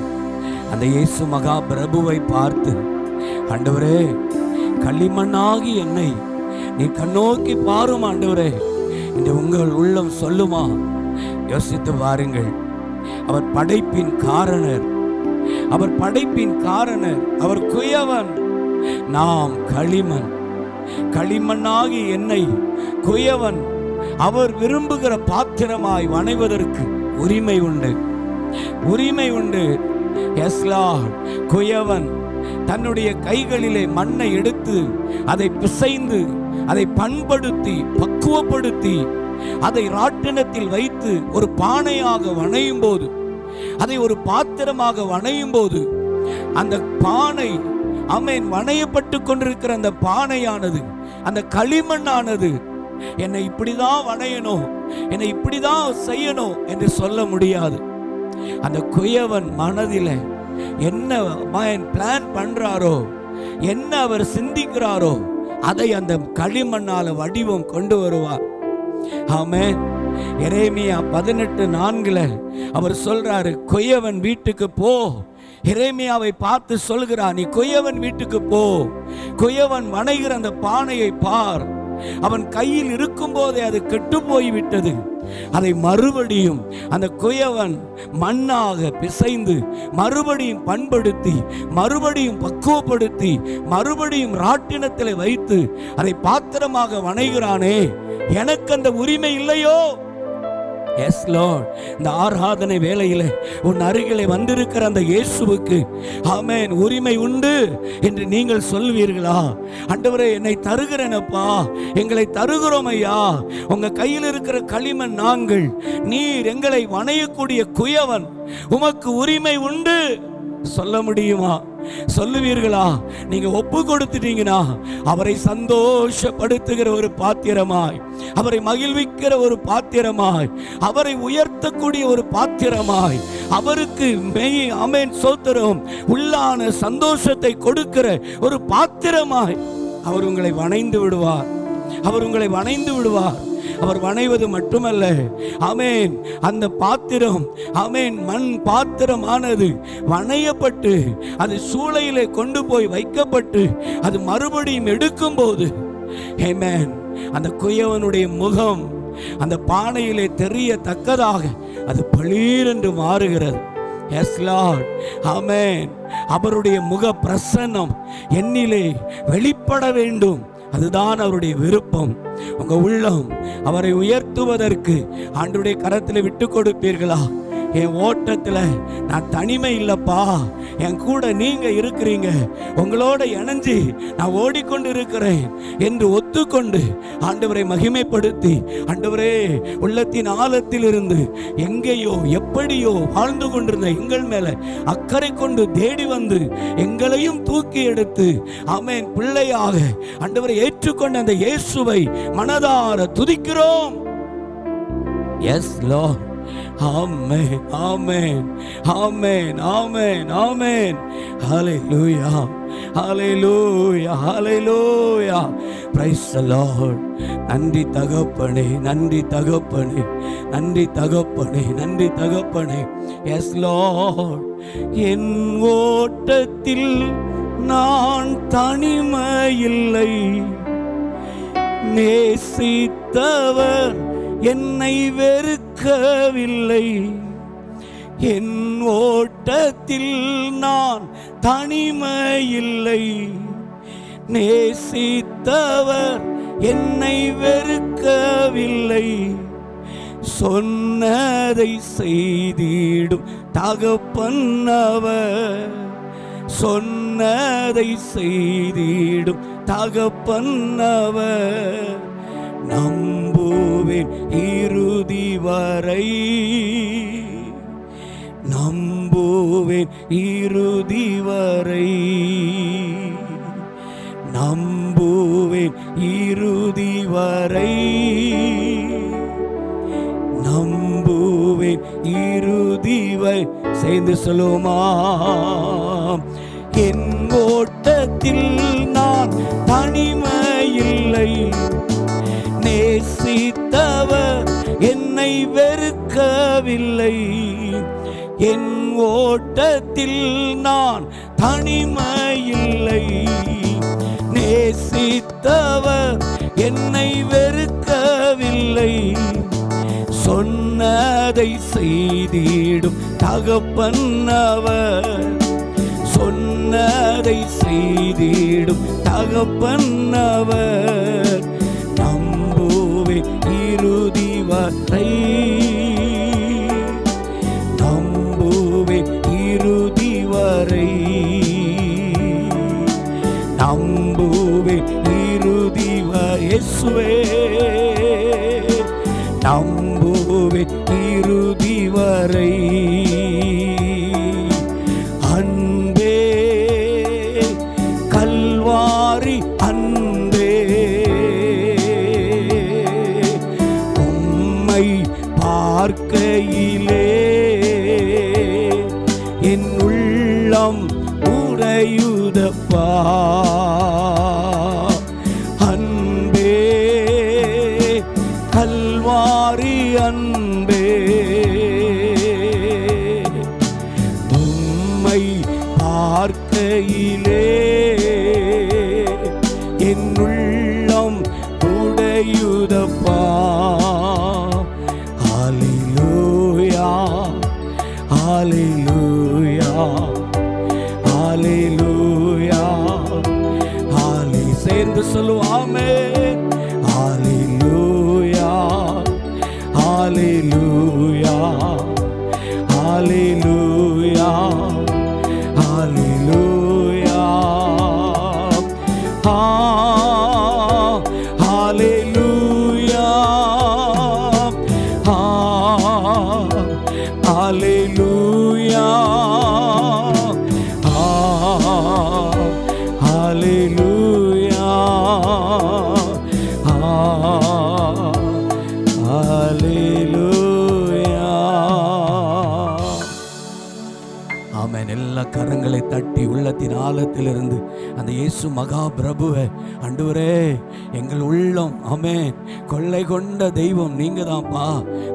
அந்த இயேசு மகா பிரபுவை பார்த்து, ஆண்டவரே களிமண்ணாகி என்னை நீ கண்ணோக்கி பாரும் ஆண்டவரே என்று உங்கள் உள்ளம் சொல்லுமா? யோசித்து பாருங்கள். அவர் படைப்பின் காரணர், அவர் படைப்பின் காரணர், அவர் குயவன், நாம் களிமண். களிமண்ணாகி என்னை குயவன் அவர் விரும்புகிற பாத்திரமாய் வணைவதற்கு உரிமை உண்டு, உரிமை உண்டு. Yes Lord. குயவன் தன்னுடைய கைகளிலே மண்ணை எடுத்து அதை பிசைந்து அதை பண்படுத்தி பக்குவப்படுத்தி அதை ராட்டினத்தில் வைத்து ஒரு பானையாக வணையும் போது, அதை ஒரு பாத்திரமாக வணையும் போது, அந்த பானை ஆமென் வணையப்பட்டு கொண்டிருக்கிற அந்த பானையானது, அந்த களிமண்ணானது என்னை இப்படிதான் வணையணும், என்னை இப்படிதான் செய்யணும் என்று சொல்ல முடியாது. அந்த குயவன் மனதில் என்ன பிளான் பண்றாரோ, என்ன அவர் சிந்திக்கிறாரோ அதை அந்த களிமண்ணால வடிவம் கொண்டு வருவார். ஆமென். எரேமியா 18:4 அவர் சொல்றாரு, குயவன் வீட்டுக்கு போ. எரேமியாவை பார்த்து சொல்கிறார், நீ குயவன் வீட்டுக்கு போ, குயவன் வணைகிற அந்த பானையை பார். அவன் கையில் இருக்கும் போதே அது கெட்டு போய்விட்டது. அதை மறுபடியும் அந்த குயவன் மண்ணாக பிசைந்து மறுபடியும் பண்படுத்தி மறுபடியும் பக்குவப்படுத்தி மறுபடியும் ராட்டினத்தில் வைத்து அதை பாத்திரமாக வணைகிறானே, எனக்கு அந்த உரிமை இல்லையோ? Yes Lord. இந்த ஆராதனை வேளையிலே உன் அருகிலே வந்திருக்கிற அந்த இயேசுவுக்கு ஆமென் உரிமை உண்டு என்று நீங்கள் சொல்வீர்களா? ஆண்டவரே என்னை தருகிறேனப்பா, எங்களை தருகிறோம் ஐயா, உங்க கையில் இருக்கிற களிமண் நாங்கள், நீர் எங்களை வணையக்கூடிய குயவன், உமக்கு உரிமை உண்டு சொல்ல முடியுமா? சொல்லுவீர்களா? நீங்க ஒப்பு கொடுத்துட்டீங்கன்னா அவரை சந்தோஷப்படுத்துகிற ஒரு பாத்திரமாய், அவரை மகிழ்விக்கிற ஒரு பாத்திரமாய், அவரை உயர்த்தக்கூடிய ஒரு பாத்திரமாய், அவருக்கு மெய் ஆமென் சோத்திரம் உள்ளான சந்தோஷத்தை கொடுக்கிற ஒரு பாத்திரமாய் அவர் உங்களை வணைந்து விடுவார். அவர் உங்களை வணைந்து விடுவார். அவர் வணைவது மட்டுமல்ல, ஆமென், அந்த பாத்திரம் ஆமென் மண் பாத்திரமானது வணையப்பட்டு அது சூளையிலே கொண்டு போய் வைக்கப்பட்டு அது மறுபடியும் எடுக்கும் போது ஆமென் அந்த குயவனுடைய முகம் அந்த பானையிலே தெரியத்தக்கதாக அது பளீரென்று மாறுகிறது. Yes Lord. ஆமென். அவருடைய முக பிரசன்னம் என்னிலே வெளிப்பட வேண்டும், அதுதான் அவருடைய விருப்பம். உங்க உள்ளம் அவரை உயர்த்துவதற்கு ஆண்டவருடைய கரத்தில் விட்டு கொடுப்பீர்களா? என் ஓட்டத்தில் நான் தனிமை இல்லப்பா, என் கூட நீங்க இருக்கிறீங்க, உங்களோட இணைஞ்சு நான் ஓடிக்கொண்டு இருக்கிறேன் என்று ஒத்துக்கொண்டு ஆண்டவரை மகிமைப்படுத்தி, ஆண்டவரே உள்ளத்தின் ஆழத்தில் இருந்து எங்கேயோ எப்படியோ வாழ்ந்து கொண்டிருந்த எங்கள் மேல அக்கறை கொண்டு தேடி வந்து எங்களையும் தூக்கி எடுத்து ஆமென் பிள்ளையாக ஆண்டவரை ஏற்றுக்கொண்ட அந்த இயேசுவை மனதார துதிக்கிறோம். Yes Lord. Amen, amen, amen, amen, amen. Hallelujah, hallelujah, hallelujah. Praise the Lord. நன்றி தகப்பனே, நன்றி தகப்பனே, நன்றி தகப்பனே, நன்றி தகப்பனே. Yes Lord. என் ஓட்டத்தில் நான் தனிமையில்லை, நேசித்தவர் என்னை வெறுக்கவில்லை. என் ஓட்டத்தில் நான் தனிமையில்லை, நேசித்தவர் என்னை வெறுக்கவில்லை. சொன்னதை செய்திடும் தகப்பன் அவர், சொன்னதை செய்திடும் தகப்பன் அவர். நம்புவேன் இறுதி வரை, நம் நம்புவேன் இறுதி வரை, நம்புவேன் இறுதி வரை, நம்புவேன் இறுதி வரை. சேர்ந்து சொல்லுமா, என் ஓட்டத்தில் நான் தனிமையில்லை, நேசித்தவர் என்னை வெறுக்கவில்லை. என் ஓட்டத்தில் நான் தனிமையில்லை, நேசித்தவர் என்னை வெறுக்கவில்லை. சொன்னதை செய்திடும் தகப்பன் அவர், சொன்னதை செய்திடும் தகப்பன் அவர். நம்புவேன் இறுதி வரை, நம்புவேன் இறுதி வரை, நம்புவேன் இறுதி வரை. இயேசுவே நம்புவேன் இறுதி வரை. அன்பே கல்வாரி அன்பே, உம்மை பார்க்கையிலே என் உள்ளம் உறையுதப்பா. அன்பே கல்வாரி அன்பே, உம்மை பார்க்கையிலே என் உள்ளம் உடையுதப்பா. ஹல்லேலூயா ஹல்லேலூயா ஹல்லேலூயா ஹல்லே. சேர்ந்து சொல்லுவாமே, ஹல்லேலூயா ஹல்லேலூயா ஹல்லேலூயா ஹல்லேலூயா. ஹல்லேலூயா ஹல்லேலூயா ஹல்லேலூயா ஹல்லேலூயா. ஆமென். எல்லா கரங்களை தட்டி உள்ளத்தின் ஆழத்திலிருந்து அந்த இயேசு மகா பிரபுவை, ஆண்டவரே எங்கள் உள்ளம் ஆமென் கொள்ளை கொண்ட தெய்வம் நீங்க தான்ப்பா,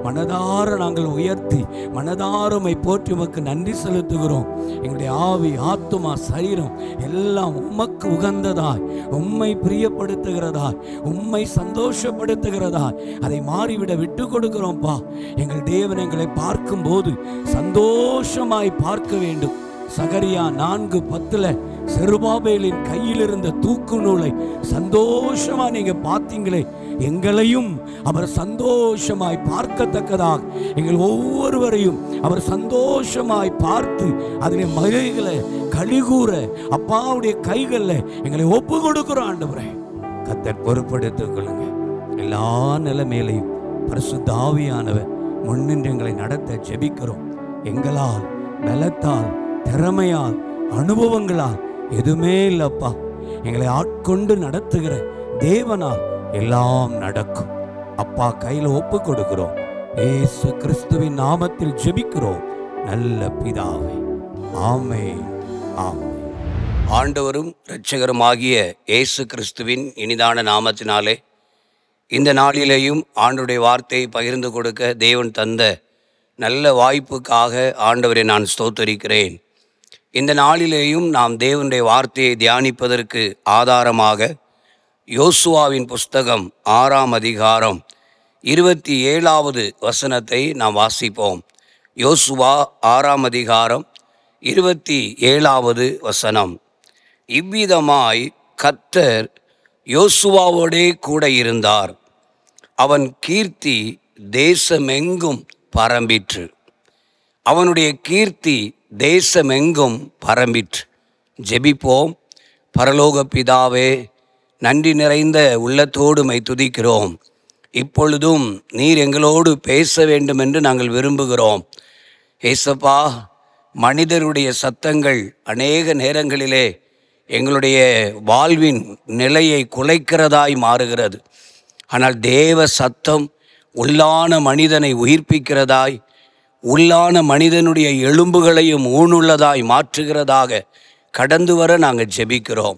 மனதார நாங்கள் உயர்த்தி மனதாரமை போற்றி உமக்கு நன்றி செலுத்துகிறோம். எங்களுடைய ஆவி ஆத்துமா சரீரம் எல்லாம் உமக்கு உகந்ததாய், உம்மை பிரியப்படுத்துகிறதாய், உம்மை சந்தோஷப்படுத்துகிறதாய் அதை மாறிவிட விட்டு கொடுக்கிறோம்ப்பா. எங்கள் தேவன் எங்களை பார்க்கும்போது சந்தோஷமாய் பார்க்க வேண்டும். சகரியா 4:10 செருபாபேலின் கையில் இருந்த தூக்கு நூலை சந்தோஷமா நீங்க பார்த்தீங்களே, எங்களையும் அவர் சந்தோஷமாய் பார்க்கத்தக்கதாக எங்கள் ஒவ்வொருவரையும் அவர் சந்தோஷமாய் பார்த்து அதிலே மகிழ்களை கழிகூற அப்பாவுடைய கைகளில் எங்களை ஒப்பு கொடுக்கிறோம். ஆண்டவரே கர்த்தர் பொறுப்படுத்திக் கொள்ளுங்க. எல்லா நிலைமையிலையும் பரிசுத்த ஆவியானவர் முன்னின்று எங்களை நடத்த ஜெபிக்கிறோம். எங்களால் பலத்தால் திறமையால் அனுபவங்களால் எதுவுமே இல்லப்பா, எங்களை ஆட்கொண்டு நடத்துகிற தேவனால் எல்லாம் நடக்கும். அப்பா கையில் ஒப்பு கொடுக்கிறோம். இயேசு கிறிஸ்துவின் நாமத்தில் ஜெபிக்கிறோம் நல்ல பிதாவே, ஆமென் ஆமென். ஆண்டவரும் இரட்சகருமாகிய இயேசு கிறிஸ்துவின் இனிதான நாமத்தினாலே இந்த நாளிலேயும் ஆண்டவருடைய வார்த்தையை பகிர்ந்து கொடுக்க தேவன் தந்த நல்ல வாய்ப்புக்காக ஆண்டவரை நான் ஸ்தோத்தரிக்கிறேன். இந்த நாளிலேயும் நாம் தேவனுடைய வார்த்தையை தியானிப்பதற்கு ஆதாரமாக யோசுவாவின் புஸ்தகம் 6ஆம் அதிகாரம் 27வது வசனத்தை நாம் வாசிப்போம். யோசுவா 6ஆம் அதிகாரம் 27வது வசனம். இவ்விதமாய் கர்த்தர் யோசுவாவோடே கூட இருந்தார், அவன் கீர்த்தி தேசமெங்கும் பரம்பிற்று. அவனுடைய கீர்த்தி தேசமெங்கும் பரம்பிற்று. ஜெபிப்போம். பரலோக பிதாவே, நன்றி நிறைந்த உள்ளத்தோடு மை துதிக்கிறோம். இப்பொழுதும் நீர் எங்களோடு பேச வேண்டும் என்று நாங்கள் விரும்புகிறோம். ஏசப்பா, மனிதருடைய சத்தங்கள் அநேக நேரங்களிலே எங்களுடைய வாழ்வின் நிலையை குலைக்கிறதாய் மாறுகிறது. ஆனால் தேவ சத்தம் உள்ளான மனிதனை உயிர்ப்பிக்கிறதாய், உள்ளான மனிதனுடைய எலும்புகளையும் ஊனுள்ளதாய் மாற்றுகிறதாக கடந்து வர நாங்கள் ஜெபிக்கிறோம்.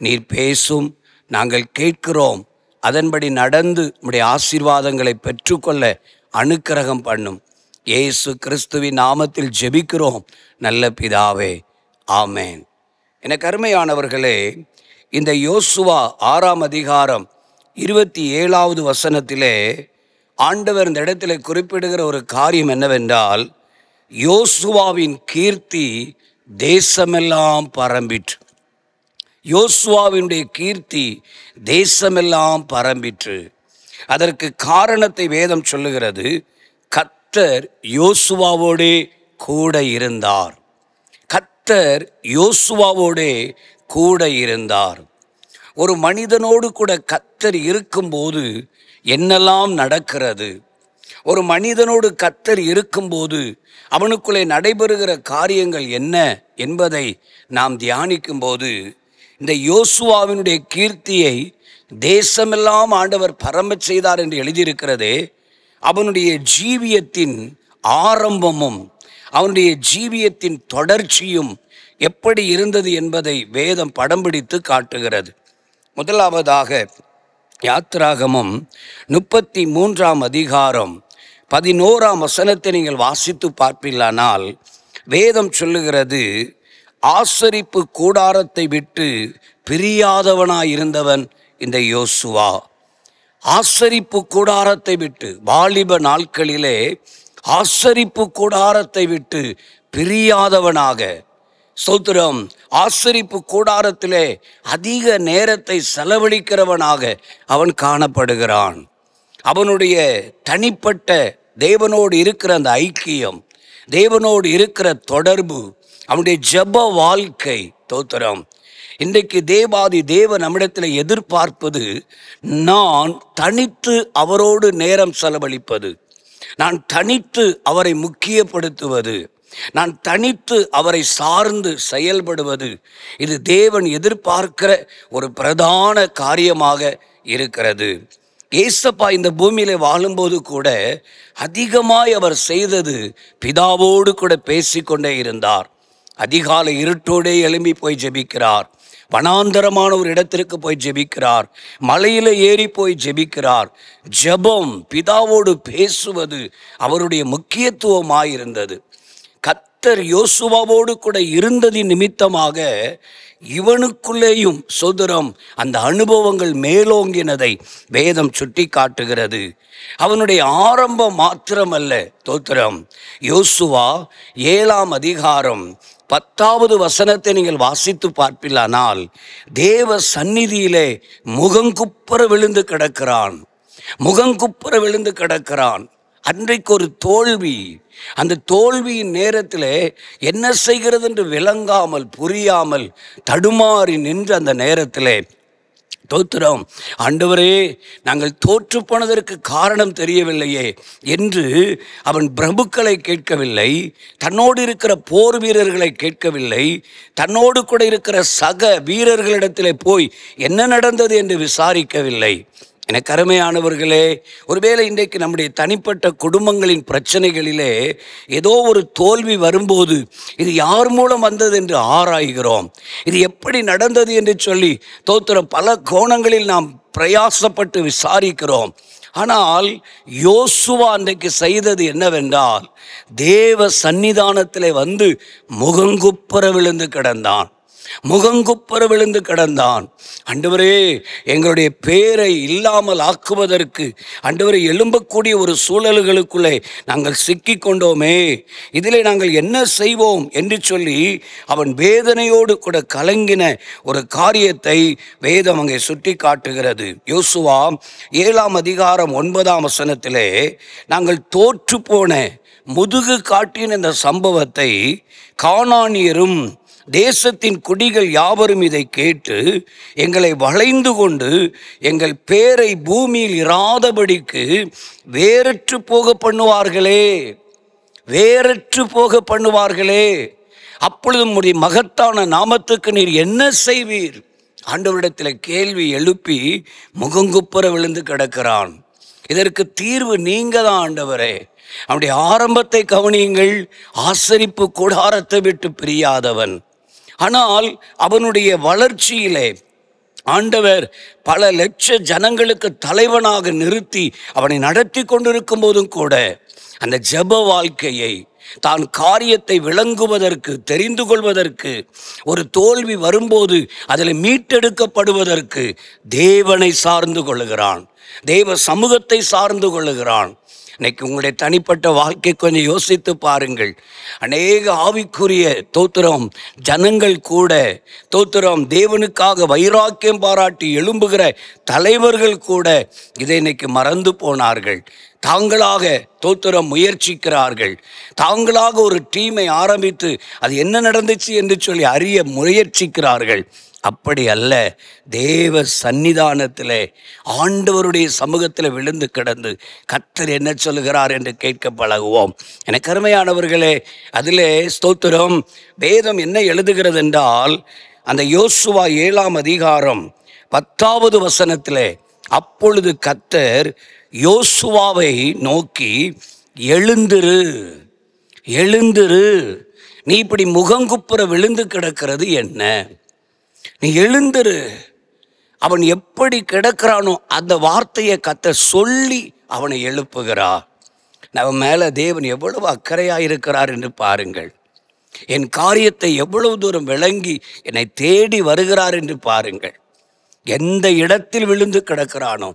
நீர் பேசும், நாங்கள் கேட்கிறோம். அதன்படி நடந்து உம்முடைய ஆசீர்வாதங்களை பெற்றுக்கொள்ள அனுக்கிரகம் பண்ணும். இயேசு கிறிஸ்துவின் நாமத்தில் ஜெபிக்கிறோம் நல்ல பிதாவே, ஆமேன். எனக்கு அருமையானவர்களே, இந்த யோசுவா 6ஆம் அதிகாரம் 27வது வசனத்திலே ஆண்டவர் இந்த இடத்துல குறிப்பிடுகிற ஒரு காரியம் என்னவென்றால், யோசுவாவின் கீர்த்தி தேசமெல்லாம் பரம்பிற்று. யோசுவாவினுடைய கீர்த்தி தேசமெல்லாம் பரம்பிற்று. அதற்கு காரணத்தை வேதம் சொல்லுகிறது. கர்த்தர் யோசுவாவோடே கூட இருந்தார். கர்த்தர் யோசுவாவோடே கூட இருந்தார். ஒரு மனிதனோடு கூட கர்த்தர் இருக்கும்போது என்னெல்லாம் நடக்கிறது? ஒரு மனிதனோடு கர்த்தர் இருக்கும்போது அவனுக்குள்ளே நடைபெறுகிற காரியங்கள் என்ன என்பதை நாம் தியானிக்கும்போது, இந்த யோசுவாவினுடைய கீர்த்தியை தேசமெல்லாம் ஆண்டவர் பரம்பச் செய்தார் என்று எழுதியிருக்கிறதே, அவனுடைய ஜீவியத்தின் ஆரம்பமும் அவனுடைய ஜீவியத்தின் தொடர்ச்சியும் எப்படி இருந்தது என்பதை வேதம் படம் பிடித்து காட்டுகிறது. முதலாவதாக யாத்திராகமம் 33ஆம் அதிகாரம் 11ஆம் வசனத்தை நீங்கள் வாசித்து பார்ப்பீர்களானால் வேதம் சொல்லுகிறது, ஆசரிப்பு கூடாரத்தை விட்டு பிரியாதவனாயிருந்தவன் இந்த யோசுவா. ஆசரிப்பு கூடாரத்தை விட்டு, வாலிப நாட்களிலே ஆசரிப்பு கூடாரத்தை விட்டு பிரியாதவனாக, ஸ்தோத்திரம், ஆசரிப்பு கூடாரத்திலே அதிக நேரத்தை செலவழிக்கிறவனாக அவன் காணப்படுகிறான். அவனுடைய தனிப்பட்ட தேவனோடு இருக்கிற அந்த ஐக்கியம், தேவனோடு இருக்கிற தொடர்பு, அவனுடைய ஜெப வாழ்க்கை, ஸ்தோத்திரம். இன்றைக்கு தேவாதி தேவ நம்மிடத்தில் எதிர்பார்ப்பது, நான் தனித்து அவரோடு நேரம் செலவழிப்பது, நான் தனித்து அவரை முக்கியப்படுத்துவது, நான் தனித்து அவரை சார்ந்து செயல்படுவது. இது தேவன் எதிர்பார்க்கிற ஒரு பிரதான காரியமாக இருக்கிறது. ஏசப்பா இந்த பூமியிலே வாழும்போது கூட அதிகமாய் அவர் செய்தது, பிதாவோடு கூட பேசிக்கொண்டே இருந்தார். அதிகாலை இருட்டோடே எழும்பி போய் ஜெபிக்கிறார். வனாந்தரமான ஒரு இடத்திற்கு போய் ஜெபிக்கிறார். மலையில ஏறி போய் ஜெபிக்கிறார். ஜெபம், பிதாவோடு பேசுவது அவருடைய முக்கியத்துவமாயிருந்தது. கர்த்தர் யோசுவாவோடு கூட இருந்ததின் நிமித்தமாக இவனுக்குள்ளேயும் சோதரம் அந்த அனுபவங்கள் மேலோங்கினதை வேதம் சுட்டி காட்டுகிறது. அவனுடைய ஆரம்பம் மாத்திரமல்ல, தோத்திரம், யோசுவா 7ஆம் அதிகாரம் 10வது வசனத்தை நீங்கள் வாசித்து பார்ப்பீர்களானால் தேவ சந்நிதியிலே முகங்குப்புற விழுந்து கிடக்கிறான். முகங்குப்புற விழுந்து கிடக்கிறான். அன்றைக்கு ஒரு தோல்வி. அந்த தோல்வியின் நேரத்தில் என்ன செய்கிறது என்று விளங்காமல், புரியாமல், தடுமாறி நின்ற அந்த நேரத்தில், தோத்திரம், ஆண்டவரே, நாங்கள் தோற்று போனதற்கு காரணம் தெரியவில்லையே என்று அவன் பிரபுக்களை கேட்கவில்லை, தன்னோடு இருக்கிற போர் வீரர்களை கேட்கவில்லை, தன்னோடு கூட இருக்கிற சக வீரர்களிடத்தில் போய் என்ன நடந்தது என்று விசாரிக்கவில்லை. எனக்கு அருமையானவர்களே, ஒருவேளை இன்றைக்கு நம்முடைய தனிப்பட்ட குடும்பங்களின் பிரச்சனைகளிலே ஏதோ ஒரு தோல்வி வரும்போது இது யார் மூலம் வந்தது என்று ஆராய்கிறோம். இது எப்படி நடந்தது என்று சொல்லி தோத்திரம் பல கோணங்களில் நாம் பிரயாசப்பட்டு விசாரிக்கிறோம். ஆனால் யோசுவா அன்றைக்கு செய்தது என்னவென்றால், தேவ சந்நிதானத்திலே வந்து முகங்குப்புற விழுந்து கிடந்தான். முகங்குப்புற விழுந்து கிடந்தான். ஆண்டவரே, எங்களுடைய பேரை இல்லாமல் ஆக்குவதற்கு ஆண்டவரே எழும்பக்கூடிய ஒரு சூழல்களுக்குள்ளே நாங்கள் சிக்கி கொண்டோமே, இதிலே நாங்கள் என்ன செய்வோம் என்று சொல்லி அவன் வேதனையோடு கூட கலங்கின ஒரு காரியத்தை வேதம் அங்கே சுட்டி காட்டுகிறது. யோசுவா 7ஆம் அதிகாரம் 9ஆம் வசனத்திலே நாங்கள் தோற்று போன முதுகு காட்டின இந்த சம்பவத்தை கானானியரும் தேசத்தின் குடிகள் யாவரும் இதை கேட்டு எங்களை வளைந்து கொண்டு எங்கள் பேரை பூமியில் இராதபடிக்கு வேறற்று போக பண்ணுவார்களே. வேறற்று போக பண்ணுவார்களே, அப்பொழுது உம்முடைய மகத்தான நாமத்துக்கு நீர் என்ன செய்வீர்? ஆண்டவரிடத்தில் கேள்வி எழுப்பி முகங்குப்புற விழுந்து கிடக்கிறான். இதற்கு தீர்வு நீங்க தான் ஆண்டவரே. அவனுடைய ஆரம்பத்தை கவனியுங்கள். ஆசரிப்பு கூடாரத்தை விட்டு பிரியாதவன். ஆனால் அவனுடைய வளர்ச்சியிலே ஆண்டவர் பல லட்ச ஜனங்களுக்கு தலைவனாக நிறுத்தி அவனை நடத்தி கொண்டிருக்கும் போதும் கூட அந்த ஜெப வாழ்க்கையை, தான் காரியத்தை விளங்குவதற்கு, தெரிந்து கொள்வதற்கு, ஒரு தோல்வி வரும்போது அதில் மீட்டெடுக்கப்படுவதற்கு தேவனை சார்ந்து கொள்ளுகிறான், தேவ சமூகத்தை சார்ந்து கொள்ளுகிறான். இன்னைக்கு உங்களுடைய தனிப்பட்ட வாழ்க்கை கொஞ்சம் யோசித்து பாருங்கள். அநேக ஆவிக்குரிய தோத்திரம் ஜனங்கள் கூட, தோத்திரம் தேவனுக்காக வைராக்கியம் பாராட்டி எழும்புகிற தலைவர்கள் கூட இதை இன்னைக்கு மறந்து போனார்கள். தாங்களாக தோத்திரம் முயற்சிக்கிறார்கள். தாங்களாக ஒரு டீமை ஆரம்பித்து அது என்ன நடந்துச்சு என்று சொல்லி அறிய முயற்சிக்கிறார்கள். அப்படி அல்ல. தேவ சந்நிதானத்தில் ஆண்டவருடைய சமூகத்தில் விழுந்து கிடந்து கர்த்தர் என்ன சொல்லுகிறார் என்று கேட்க பழகுவோம். எனக்கு அருமையானவர்களே, அதிலே ஸ்தோத்திரம் வேதம் என்ன எழுதுகிறது என்றால், அந்த யோசுவா 7ஆம் அதிகாரம் 10வது வசனத்திலே, அப்பொழுது கர்த்தர் யோசுவாவை நோக்கி, எழுந்திரு, எழுந்திரு, நீ இப்படி முகங்குப்புற விழுந்து கிடக்கிறது என்ன? நீ எழுந்திரு. அவன் எப்படி கிடக்கிறானோ அந்த வார்த்தையை கர்த்தர் சொல்லி அவனை எழுப்புகிறார். நம்ம மேலே தேவன் எவ்வளவு அக்கறையாக இருக்கிறார் என்று பாருங்கள். என் காரியத்தை எவ்வளவு தூரம் விளங்கி என்னை தேடி வருகிறார் என்று பாருங்கள். எந்த இடத்தில் விழுந்து கிடக்கிறானோ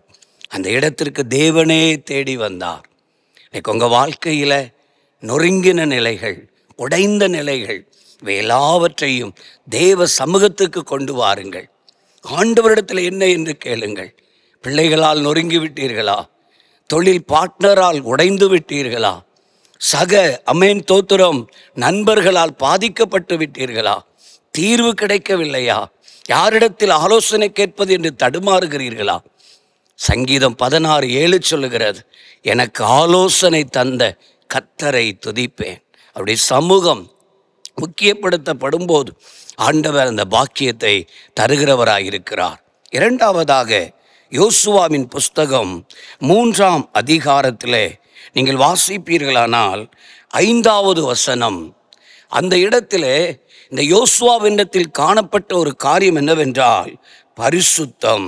அந்த இடத்திற்கு தேவனே தேடி வந்தார். இன்னைக்கு உங்கள் வாழ்க்கையில் நொறுங்கின நிலைகள், உடைந்த நிலைகள், இவை எல்லாவற்றையும் தேவ சமூகத்துக்கு கொண்டு வாருங்கள். ஆண்டவரிடத்தில் என்ன என்று கேளுங்கள். பிள்ளைகளால் நொறுங்கி விட்டீர்களா? தொழில் பார்ட்னரால் உடைந்து விட்டீர்களா? சக அமேன் தோத்திரம் நண்பர்களால் பாதிக்கப்பட்டு விட்டீர்களா? தீர்வு கிடைக்கவில்லையா? யாரிடத்தில் ஆலோசனை கேட்பது என்று தடுமாறுகிறீர்களா? சங்கீதம் 16:7 சொல்லுகிறது, எனக்கு ஆலோசனை தந்த கர்த்தரை துதிப்பேன். அவருடைய சமூகம் முக்கியப்படுத்தப்படும் போது ஆண்டவர் அந்த பாக்கியத்தை தருகிறவராயிருக்கிறார். இரண்டாவதாக யோசுவாவின் புஸ்தகம் 3ஆம் அதிகாரத்தில் நீங்கள் வாசிப்பீர்களானால் 5வது வசனம், அந்த இடத்துல இந்த யோசுவாவினிடத்தில் காணப்பட்ட ஒரு காரியம் என்னவென்றால் பரிசுத்தம்.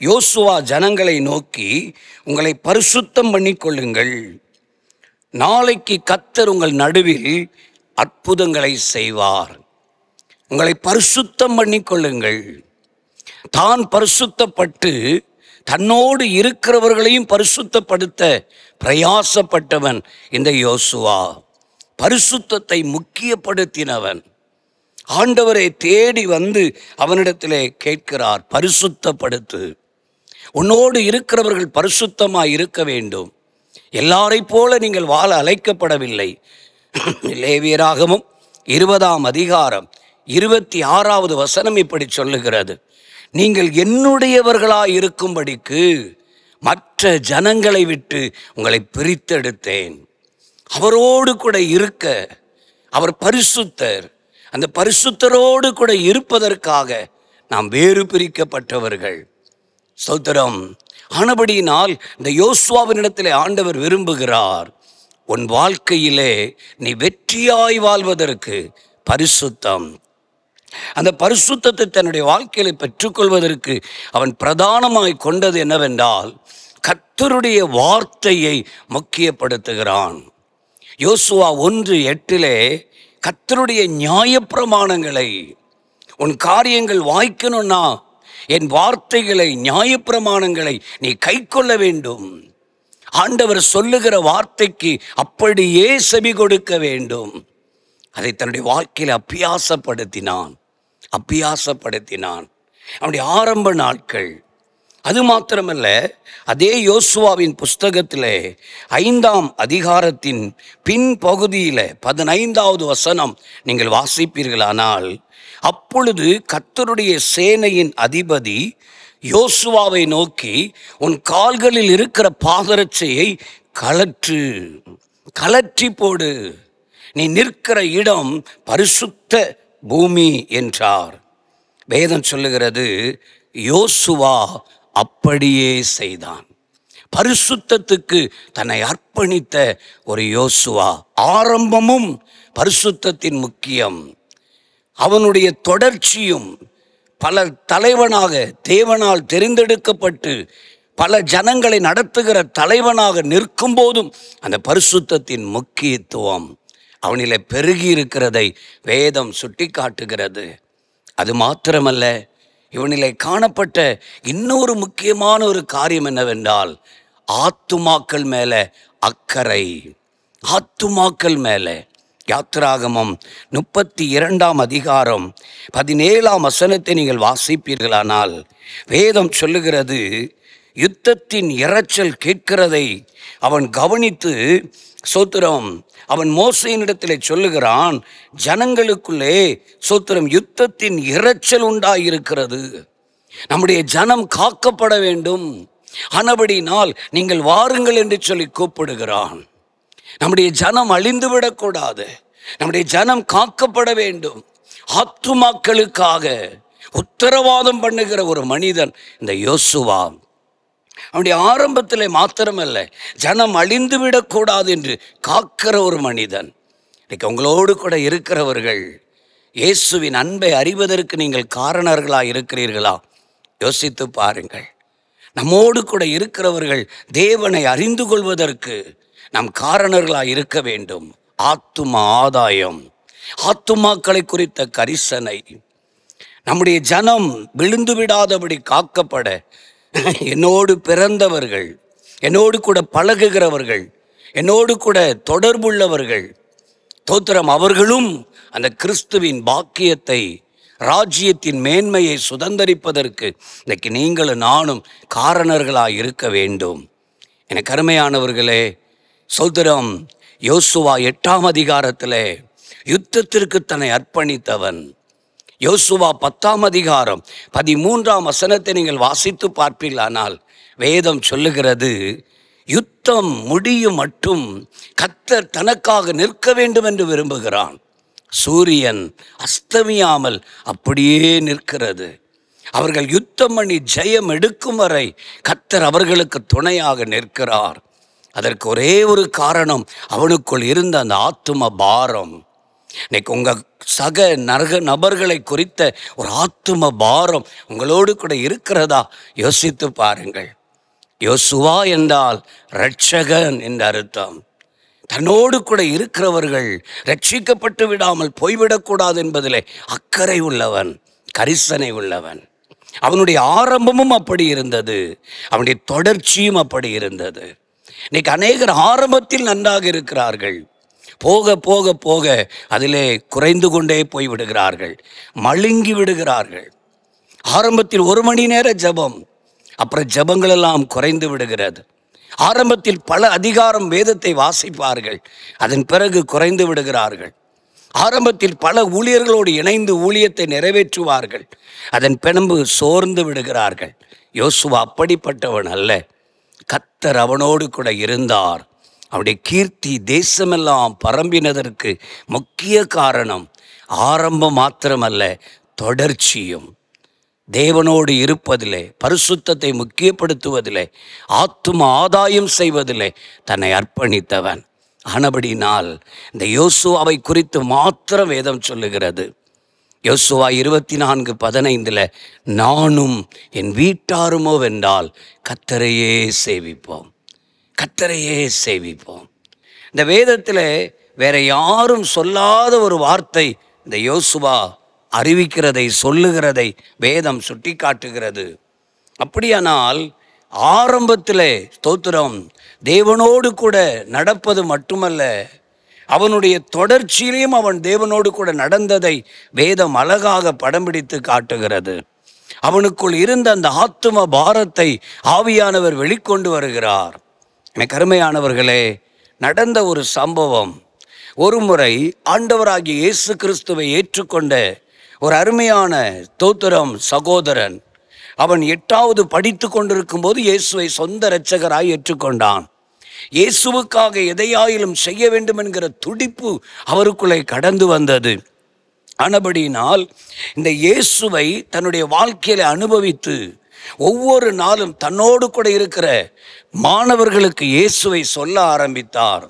யோசுவா ஜனங்களை நோக்கி, உங்களை பரிசுத்தம் பண்ணிக்கொள்ளுங்கள், நாளைக்கு கர்த்தர் உங்கள் நடுவில் அற்புதங்களை செய்வார். உங்களை பரிசுத்தம் பண்ணிக்கொள்ளுங்கள். தான் பரிசுத்தப்பட்டு தன்னோடு இருக்கிறவர்களையும் பரிசுத்தப்படுத்த பிரயாசப்பட்டவன் இந்த யோசுவா. பரிசுத்தத்தை முக்கியப்படுத்தினவன். ஆண்டவரை தேடி வந்து அவனிடத்திலே கேட்கிறார், பரிசுத்தப்படுத்து. உன்னோடு இருக்கிறவர்கள் பரிசுத்தமாய் இருக்க வேண்டும். எல்லாரை போல நீங்கள் வாழ அழைக்கப்படவில்லை. லேவியராகமம் 20ஆம் அதிகாரம் 26வது வசனம் இப்படி சொல்லுகிறது, நீங்கள் என்னுடையவர்களாய் இருக்கும்படிக்கு மற்ற ஜனங்களை விட்டு உங்களை பிரித்தெடுத்தேன். அவரோடு கூட இருக்க, அவர் பரிசுத்தர், அந்த பரிசுத்தரோடு கூட இருப்பதற்காக நாம் வேறு பிரிக்கப்பட்டவர்கள். ஸ்தோத்திரம். ஆனபடியினால் இந்த யோசுவாவினிடத்திலே ஆண்டவர் விரும்புகிறார், உன் வாழ்க்கையிலே நீ வெற்றியாய் வாழ்வதற்கு பரிசுத்தம். அந்த பரிசுத்தத்தை தன்னுடைய வாழ்க்கையில் பெற்றுக்கொள்வதற்கு அவன் பிரதானமாய் கொண்டது என்னவென்றால் கர்த்தருடைய வார்த்தையை முக்கியப்படுத்துகிறான். யோசுவா 1:8 கர்த்தருடைய நியாயப்பிரமாணங்களை, உன் காரியங்கள் வாய்க்கணும்னா என் வார்த்தைகளை, நியாயப்பிரமாணங்களை நீ கைக்கொள்ள வேண்டும். ஆண்டவர் சொல்லுகிற வார்த்தைக்கு அப்படியே செவி கொடுக்க வேண்டும். அதை தன்னுடைய வாழ்க்கையில் அபியாசப்படுத்தினான். அவனுடைய ஆரம்ப நாட்கள். அது மாத்திரமல்ல, அதே யோசுவாவின் புஸ்தகத்தில் 5ஆம் அதிகாரத்தின் பின்பகுதியில் 15வது வசனம் நீங்கள் வாசிப்பீர்களானால், அப்பொழுது கர்த்தருடைய சேனையின் அதிபதி யோசுவாவை நோக்கி, உன் கால்களில் இருக்கிற பாதரட்சையை கழற்று, கலற்றி போடு, நீ நிற்கிற இடம் பரிசுத்த பூமி என்றார். வேதம் சொல்லுகிறது, யோசுவா அப்படியே செய்தான். பரிசுத்தத்துக்கு தன்னை அர்ப்பணித்த ஒரு யோசுவா. ஆரம்பமும் பரிசுத்தத்தின் முக்கியம், அவனுடைய தொடர்ச்சியும். பல தலைவனாக தேவனால் தெரிந்தெடுக்கப்பட்டு பல ஜனங்களை நடத்துகிற தலைவனாக நிற்கும் போதும் அந்த பரிசுத்தத்தின் முக்கியத்துவம் அவனிலே பெருகி இருக்கிறதை வேதம் சுட்டி காட்டுகிறது. அது மாத்திரமல்ல, இவனிலே காணப்பட்ட இன்னொரு முக்கியமான ஒரு காரியம் என்னவென்றால், ஆத்துமாக்கள் மேலே அக்கறை. ஆத்துமாக்கள் மேலே. யாத்திராகமம் 32ஆம் அதிகாரம் 17ஆம் வசனத்தை நீங்கள் வாசிப்பீர்களானால் வேதம் சொல்லுகிறது, யுத்தத்தின் இரைச்சல் கேட்கிறதை அவன் கவனித்து, சோத்திரம், அவன் மோசேயினிடத்திலே சொல்லுகிறான், ஜனங்களுக்குள்ளே சோத்திரம் யுத்தத்தின் இரைச்சல் உண்டாயிருக்கிறது, நம்முடைய ஜனம் காக்கப்பட வேண்டும், ஆனபடினால் நீங்கள் வாருங்கள் என்று சொல்லி கூப்பிடுகிறான். நம்முடைய ஜனம் அழிந்துவிடக்கூடாது, நம்முடைய ஜனம் காக்கப்பட வேண்டும். ஆத்துமாக்களுக்காக உத்தரவாதம் பண்ணுகிற ஒரு மனிதன் இந்த யோசுவா. அவனுடைய ஆரம்பத்தில் மாத்திரமல்ல, ஜனம் அழிந்து விடக்கூடாது என்று காக்கிற ஒரு மனிதன். இன்னைக்கு உங்களோடு கூட இருக்கிறவர்கள் இயேசுவின் அன்பை அறிவதற்கு நீங்கள் காரணர்களாக இருக்கிறீர்களா? யோசித்து பாருங்கள். நம்மோடு கூட இருக்கிறவர்கள் தேவனை அறிந்து கொள்வதற்கு நாம் காரணர்களாக இருக்க வேண்டும். ஆத்தும ஆதாயம், ஆத்துமாக்களை குறித்த கரிசனை, நம்முடைய ஜனம் விழுந்து விடாதபடி காக்கப்பட என்னோடு பிறந்தவர்கள், என்னோடு கூட பழகுகிறவர்கள், என்னோடு கூட தொடர்புள்ளவர்கள், தோத்திரம், அவர்களும் அந்த கிறிஸ்துவின் பாக்கியத்தை, ராஜ்யத்தின் மேன்மையை சுதந்தரிப்பதற்கு இன்னைக்கு நீங்களும் நானும் காரணர்களாக இருக்க வேண்டும். எனக்கு அருமையானவர்களே, சோத்திரம், யோசுவா 8ஆம் அதிகாரத்தில் யுத்தத்திற்கு தன்னை அர்ப்பணித்தவன். யோசுவா 10ஆம் அதிகாரம் 13ஆம் வசனத்தை நீங்கள் வாசித்து பார்ப்பீர்களானால் வேதம் சொல்லுகிறது, யுத்தம் முடியும் மட்டும் கர்த்தர் தனக்காக நிற்க வேண்டும் என்று விரும்புகிறான். சூரியன் அஸ்தமியாமல் அப்படியே நிற்கிறது. அவர்கள் யுத்தம் பண்ணி ஜெயம் எடுக்கும் வரை கர்த்தர் அவர்களுக்கு துணையாக நிற்கிறார். அதற்கு ஒரே ஒரு காரணம், அவனுக்குள் இருந்த அந்த ஆத்தும பாரம். இன்னைக்கு உங்கள் சக நபர்களை குறித்த ஒரு ஆத்தும பாரம் உங்களோடு கூட இருக்கிறதா? யோசித்து பாருங்கள். யோசுவா என்றால் இரட்சகன் என்று அர்த்தம். தன்னோடு கூட இருக்கிறவர்கள் ரட்சிக்கப்பட்டு விடாமல் போய்விடக்கூடாது என்பதிலே அக்கறை உள்ளவன், கரிசனை உள்ளவன். அவனுடைய ஆரம்பமும் அப்படி இருந்தது, அவனுடைய தொடர்ச்சியும் அப்படி இருந்தது. இன்னைக்கு அநேகர் ஆரம்பத்தில் நன்றாக இருக்கிறார்கள், போக போக போக அதிலே குறைந்து கொண்டே போய் விடுகிறார்கள், மழுங்கி விடுகிறார்கள். ஆரம்பத்தில் 1 மணி நேர ஜெபம், அப்புறம் ஜெபங்களெல்லாம் குறைந்து விடுகிறது. ஆரம்பத்தில் பல அதிகாரம் வேதத்தை வாசிப்பார்கள், அதன் பிறகு குறைந்து விடுகிறார்கள். ஆரம்பத்தில் பல ஊழியர்களோடு இணைந்து ஊழியத்தை நிறைவேற்றுவார்கள், அதன் பின்பு சோர்ந்து விடுகிறார்கள். யோசுவா அப்படிப்பட்டவன் அல்ல. கர்த்தர் அவனோடு கூட இருந்தார். அவருடைய கீர்த்தி தேசமெல்லாம் பரம்பினதற்கு முக்கிய காரணம் ஆரம்பம் மாத்திரமல்ல, தொடர்ச்சியும். தேவனோடு இருப்பதிலே, பரிசுத்தத்தை முக்கியப்படுத்துவதிலே, ஆத்தும ஆதாயம் செய்வதிலே தன்னை அர்ப்பணித்தவன். ஆனபடினால் இந்த யோசுவாவை குறித்து மாத்திரம் வேதம் சொல்லுகிறது. யோசுவா 24:15 நானும் என் வீட்டாருமோ வென்றால் கர்த்தரையே சேவிப்போம், கர்த்தரையே சேவிப்போம். இந்த வேதத்தில் வேற யாரும் சொல்லாத ஒரு வார்த்தை இந்த யோசுவா அறிவிக்கிறதை, சொல்லுகிறதை வேதம் சுட்டி காட்டுகிறது. அப்படியானால் ஆரம்பத்தில் ஸ்தோத்திரம், தேவனோடு கூட நடப்பது மட்டுமல்ல, அவனுடைய தொடர்ச்சியிலையும் அவன் தேவனோடு கூட நடந்ததை வேதம் அழகாக படம் பிடித்து காட்டுகிறது. அவனுக்குள் இருந்த அந்த ஆத்தும பாரத்தை ஆவியானவர் வெளிக்கொண்டு வருகிறார். எனக்கு அருமையானவர்களே, நடந்த ஒரு சம்பவம். ஒரு முறை ஆண்டவராகிய இயேசு கிறிஸ்துவை ஏற்றுக்கொண்ட ஒரு அருமையான ஸ்தோத்திரம் சகோதரன், அவன் 8வது படித்து கொண்டிருக்கும் போது இயேசுவை சொந்த இரட்சகராய் ஏற்றுக்கொண்டான். இயேசுவுக்காக எதையாயிலும் செய்ய வேண்டும் என்கிற துடிப்பு அவருக்குள்ளே கடந்து வந்தது. ஆனபடியினால் இந்த இயேசுவை தன்னுடைய வாழ்க்கையில அனுபவித்து ஒவ்வொரு நாளும் தன்னோடு கூட இருக்கிற மாணவர்களுக்கு இயேசுவை சொல்ல ஆரம்பித்தார்.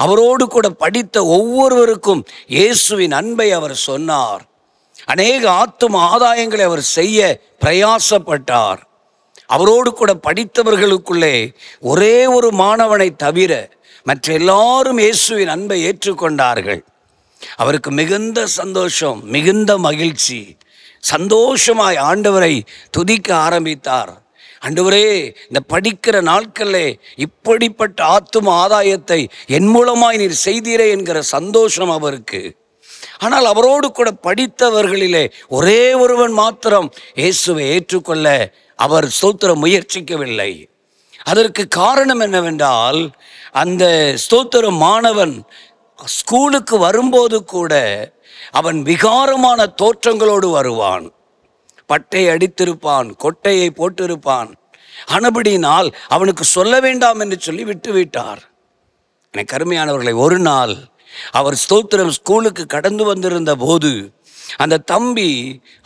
அவரோடு கூட படித்த ஒவ்வொருவருக்கும் இயேசுவின் அன்பை அவர் சொன்னார். அநேக ஆத்தும ஆதாயங்களை அவர் செய்ய பிரயாசப்பட்டார். அவரோடு கூட படித்தவர்களுக்குள்ளே ஒரே ஒரு மாணவனை தவிர மற்ற எல்லாரும் இயேசுவின் அன்பை ஏற்றுக்கொண்டார்கள். அவருக்கு மிகுந்த சந்தோஷம், மிகுந்த மகிழ்ச்சி. சந்தோஷமாய் ஆண்டவரை துதிக்க ஆரம்பித்தார். ஆண்டவரே, இந்த படிக்கிற நாட்களிலே இப்படிப்பட்ட ஆத்தும ஆதாயத்தை என் மூலமாய் நீர் செய்தீரே என்கிற சந்தோஷம் அவருக்கு. ஆனால் அவரோடு கூட படித்தவர்களிலே ஒரே ஒருவன் மாத்திரம் இயேசுவை ஏற்றுக்கொள்ள அவர் ஸ்தோத்திரம் முயற்சிக்கவில்லை. அதற்கு காரணம் என்னவென்றால், அந்த ஸ்தோத்திர மாணவன் ஸ்கூலுக்கு வரும்போது கூட அவன் விகாரமான தோற்றங்களோடு வருவான். பட்டை அடித்திருப்பான், கொட்டையை போட்டிருப்பான். ஆனபடியினால் அவனுக்கு சொல்ல வேண்டாம் என்று சொல்லி விட்டுவிட்டார். எனக்கு அருமையானவர்களை, ஒரு நாள் அவர் ஸ்தோத்திரம் ஸ்கூலுக்கு கடந்து வந்திருந்த போது அந்த தம்பி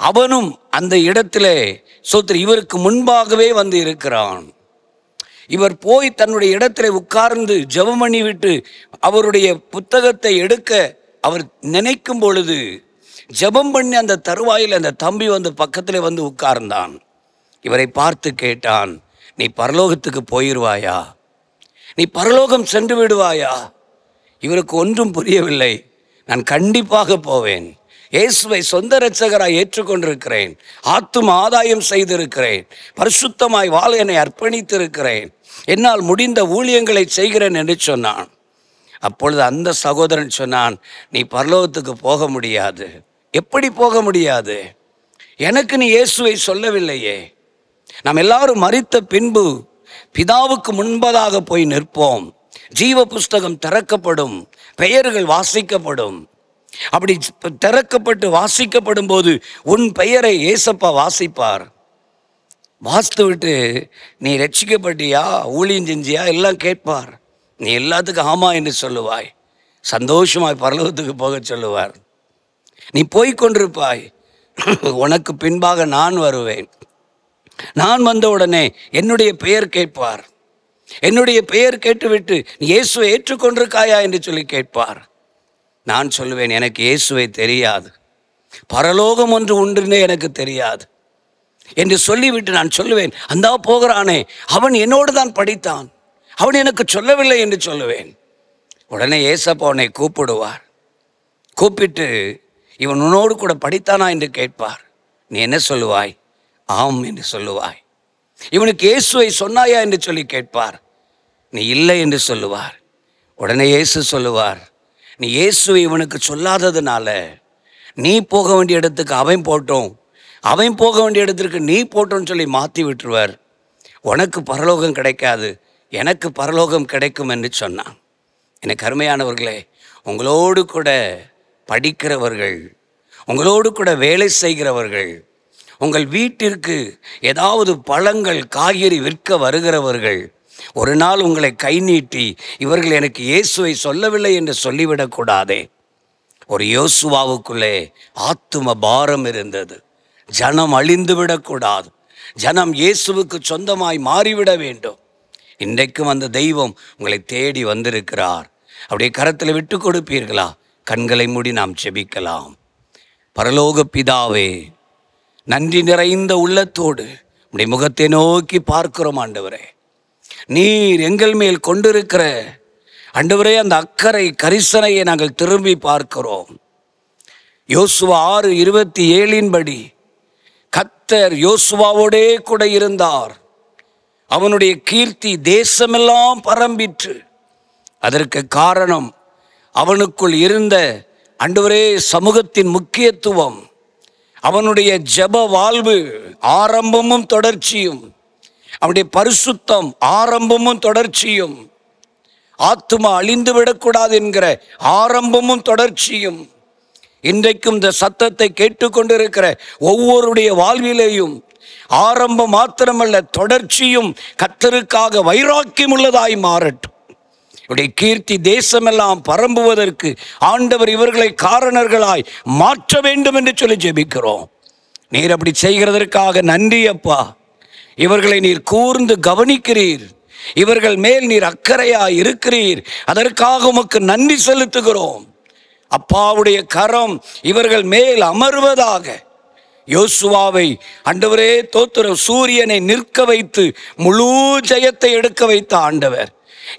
அவனும் அந்த இடத்திலே ஸ்தோத்திரம் இவருக்கு முன்பாகவே வந்து இருக்கிறான். இவர் போய் தன்னுடைய இடத்திலே உட்கார்ந்து ஜெபம் பண்ணி விட்டு அவருடைய புத்தகத்தை எடுக்க அவர் நினைக்கும் பொழுது, ஜெபம் பண்ணி அந்த தருவாயில் அந்த தம்பி வந்து பக்கத்தில் வந்து உட்கார்ந்தான். இவரை பார்த்து கேட்டான், நீ பரலோகத்துக்கு போயிடுவாயா? நீ பரலோகம் சென்று விடுவாயா? இவருக்கு ஒன்றும் புரியவில்லை. நான் கண்டிப்பாக போவேன். இயேசுவை சொந்த இரட்சகராய் ஏற்றுக்கொண்டிருக்கிறேன். ஆத்தும ஆதாயம் செய்திருக்கிறேன். பரிசுத்தமாய் வாழ என்னை அர்ப்பணித்திருக்கிறேன். என்னால் முடிந்த ஊழியங்களை செய்கிறேன் என்று சொன்னான். அப்பொழுது அந்த சகோதரன் சொன்னான், நீ பரலோகத்துக்கு போக முடியாது. எப்படி போக முடியாது? எனக்கு நீ இயேசுவை சொல்லவில்லையே. நாம் எல்லாரும் மரித்த பின்பு பிதாவுக்கு முன்பதாக போய் நிற்போம். ஜீவ புஸ்தகம் திறக்கப்படும், பெயர்கள் வாசிக்கப்படும். அப்படி திறக்கப்பட்டு வாசிக்கப்படும் போது உன் பெயரை ஏசப்பா வாசிப்பார். வாசித்து விட்டு நீ ரட்சிக்கப்பட்டியா, ஊழியம் செஞ்சியா எல்லாம் கேட்பார். நீ எல்லாத்துக்கும் ஆமா என்று சொல்லுவாய். சந்தோஷமாய் பரலோகத்துக்கு போக சொல்லுவார். நீ போய்கொண்டிருப்பாய். உனக்கு பின்பாக நான் வருவேன். நான் வந்த உடனே என்னுடைய பெயர் கேட்பார். என்னுடைய பெயர் கேட்டுவிட்டு நீ இயேசுவை ஏற்றுக்கொண்டிருக்காயா என்று சொல்லி கேட்பார். நான் சொல்லுவேன், எனக்கு இயேசுவை தெரியாது, பரலோகம் ஒன்று உண்டுன்னே எனக்கு தெரியாது என்று சொல்லிவிட்டு நான் சொல்லுவேன், அந்தா போகிறானே, அவன் என்னோடு தான் படித்தான், அவன் எனக்கு சொல்லவில்லை என்று சொல்லுவேன். உடனே ஏசப்பா உன்னை கூப்பிடுவார். கூப்பிட்டு இவன் உன்னோடு கூட படித்தானா என்று கேட்பார். நீ என்ன சொல்லுவாய்? ஆம் என்று சொல்லுவாய். இவனுக்கு இயேசுவை சொன்னாயா என்று சொல்லி கேட்பார். நீ இல்லை என்று சொல்லுவார். உடனே இயேசு சொல்லுவார், நீ இயேசுவை இவனுக்கு சொல்லாததுனால நீ போக வேண்டிய இடத்துக்கு அவன் போட்டோம், அவன் போக வேண்டிய இடத்திற்கு நீ போட்டோன்னு சொல்லி மாற்றி விட்டுருவார். உனக்கு பரலோகம் கிடைக்காது, எனக்கு பரலோகம் கிடைக்கும் என்று சொன்னான். எனக்கு அருமையானவர்களே, உங்களோடு கூட படிக்கிறவர்கள், உங்களோடு கூட வேலை செய்கிறவர்கள், உங்கள் வீட்டிற்கு ஏதாவது பழங்கள் காய்கறி விற்க வருகிறவர்கள் ஒரு நாள் உங்களை கை நீட்டி இவர்கள் எனக்கு இயேசுவை சொல்லவில்லை என்று சொல்லிவிடக்கூடாதே. ஒரு யோசுவாவுக்குள்ளே ஆத்தும பாரம் இருந்தது. ஜனம் அழிந்து விடக்கூடாது, ஜனம் இயேசுவுக்கு சொந்தமாய் மாறிவிட வேண்டும். இன்றைக்கும் அந்த தெய்வம் உங்களை தேடி வந்திருக்கிறார். அப்படியே கரத்தில் விட்டு கொடுப்பீர்களா? கண்களை மூடி நாம் ஜெபிக்கலாம். பரலோக பிதாவே, நன்றி நிறைந்த உள்ளத்தோடு உம்முடைய முகத்தை நோக்கி பார்க்கிறோம் ஆண்டவரே. நீர் எங்கள் மேல் கொண்டிருக்கிற ஆண்டவரே அந்த அக்கறை கரிசனையை நாங்கள் திரும்பி பார்க்கிறோம். யோசுவா 6:27 படி கர்த்தர் யோசுவாவோடே கூட இருந்தார். அவனுடைய கீர்த்தி தேசமெல்லாம் பரம்பிற்று. அதற்கு காரணம் அவனுக்குள் இருந்த ஆண்டவரே சமூகத்தின் முக்கியத்துவம், அவனுடைய ஜெப வாழ்வு ஆரம்பமும் தொடர்ச்சியும், அவனுடைய பரிசுத்தம் ஆரம்பமும் தொடர்ச்சியும், ஆத்துமா அழிந்து விடக்கூடாது என்கிற ஆரம்பமும் தொடர்ச்சியும். இன்றைக்கும் இந்த சத்தத்தை கேட்டுக்கொண்டிருக்கிற ஒவ்வொருடைய வாழ்விலேயும் ஆரம்பம் மாத்திரமல்ல, தொடர்ச்சியும் கர்த்தருக்காக வைராக்கியம் உள்ளதாய் மாறட்டும். இவருடைய கீர்த்தி தேசமெல்லாம் பரம்புவதற்கு ஆண்டவர் இவர்களை காரணர்களாய் மாற்ற வேண்டும் என்று சொல்லி ஜெபிக்கிறோம். நீர் அப்படி செய்கிறதற்காக நன்றி அப்பா. இவர்களை நீர் கூர்ந்து கவனிக்கிறீர், இவர்கள் மேல் நீர் அக்கறையாய் இருக்கிறீர். அதற்காக உமக்கு நன்றி செலுத்துகிறோம். அப்பாவுடைய கரம் இவர்கள் மேல் அமர்வதாக. யோசுவாவை ஆண்டவரே தோத்திரம், சூரியனை நிற்க வைத்து முழு ஜெயத்தை எடுக்க வைத்த ஆண்டவர்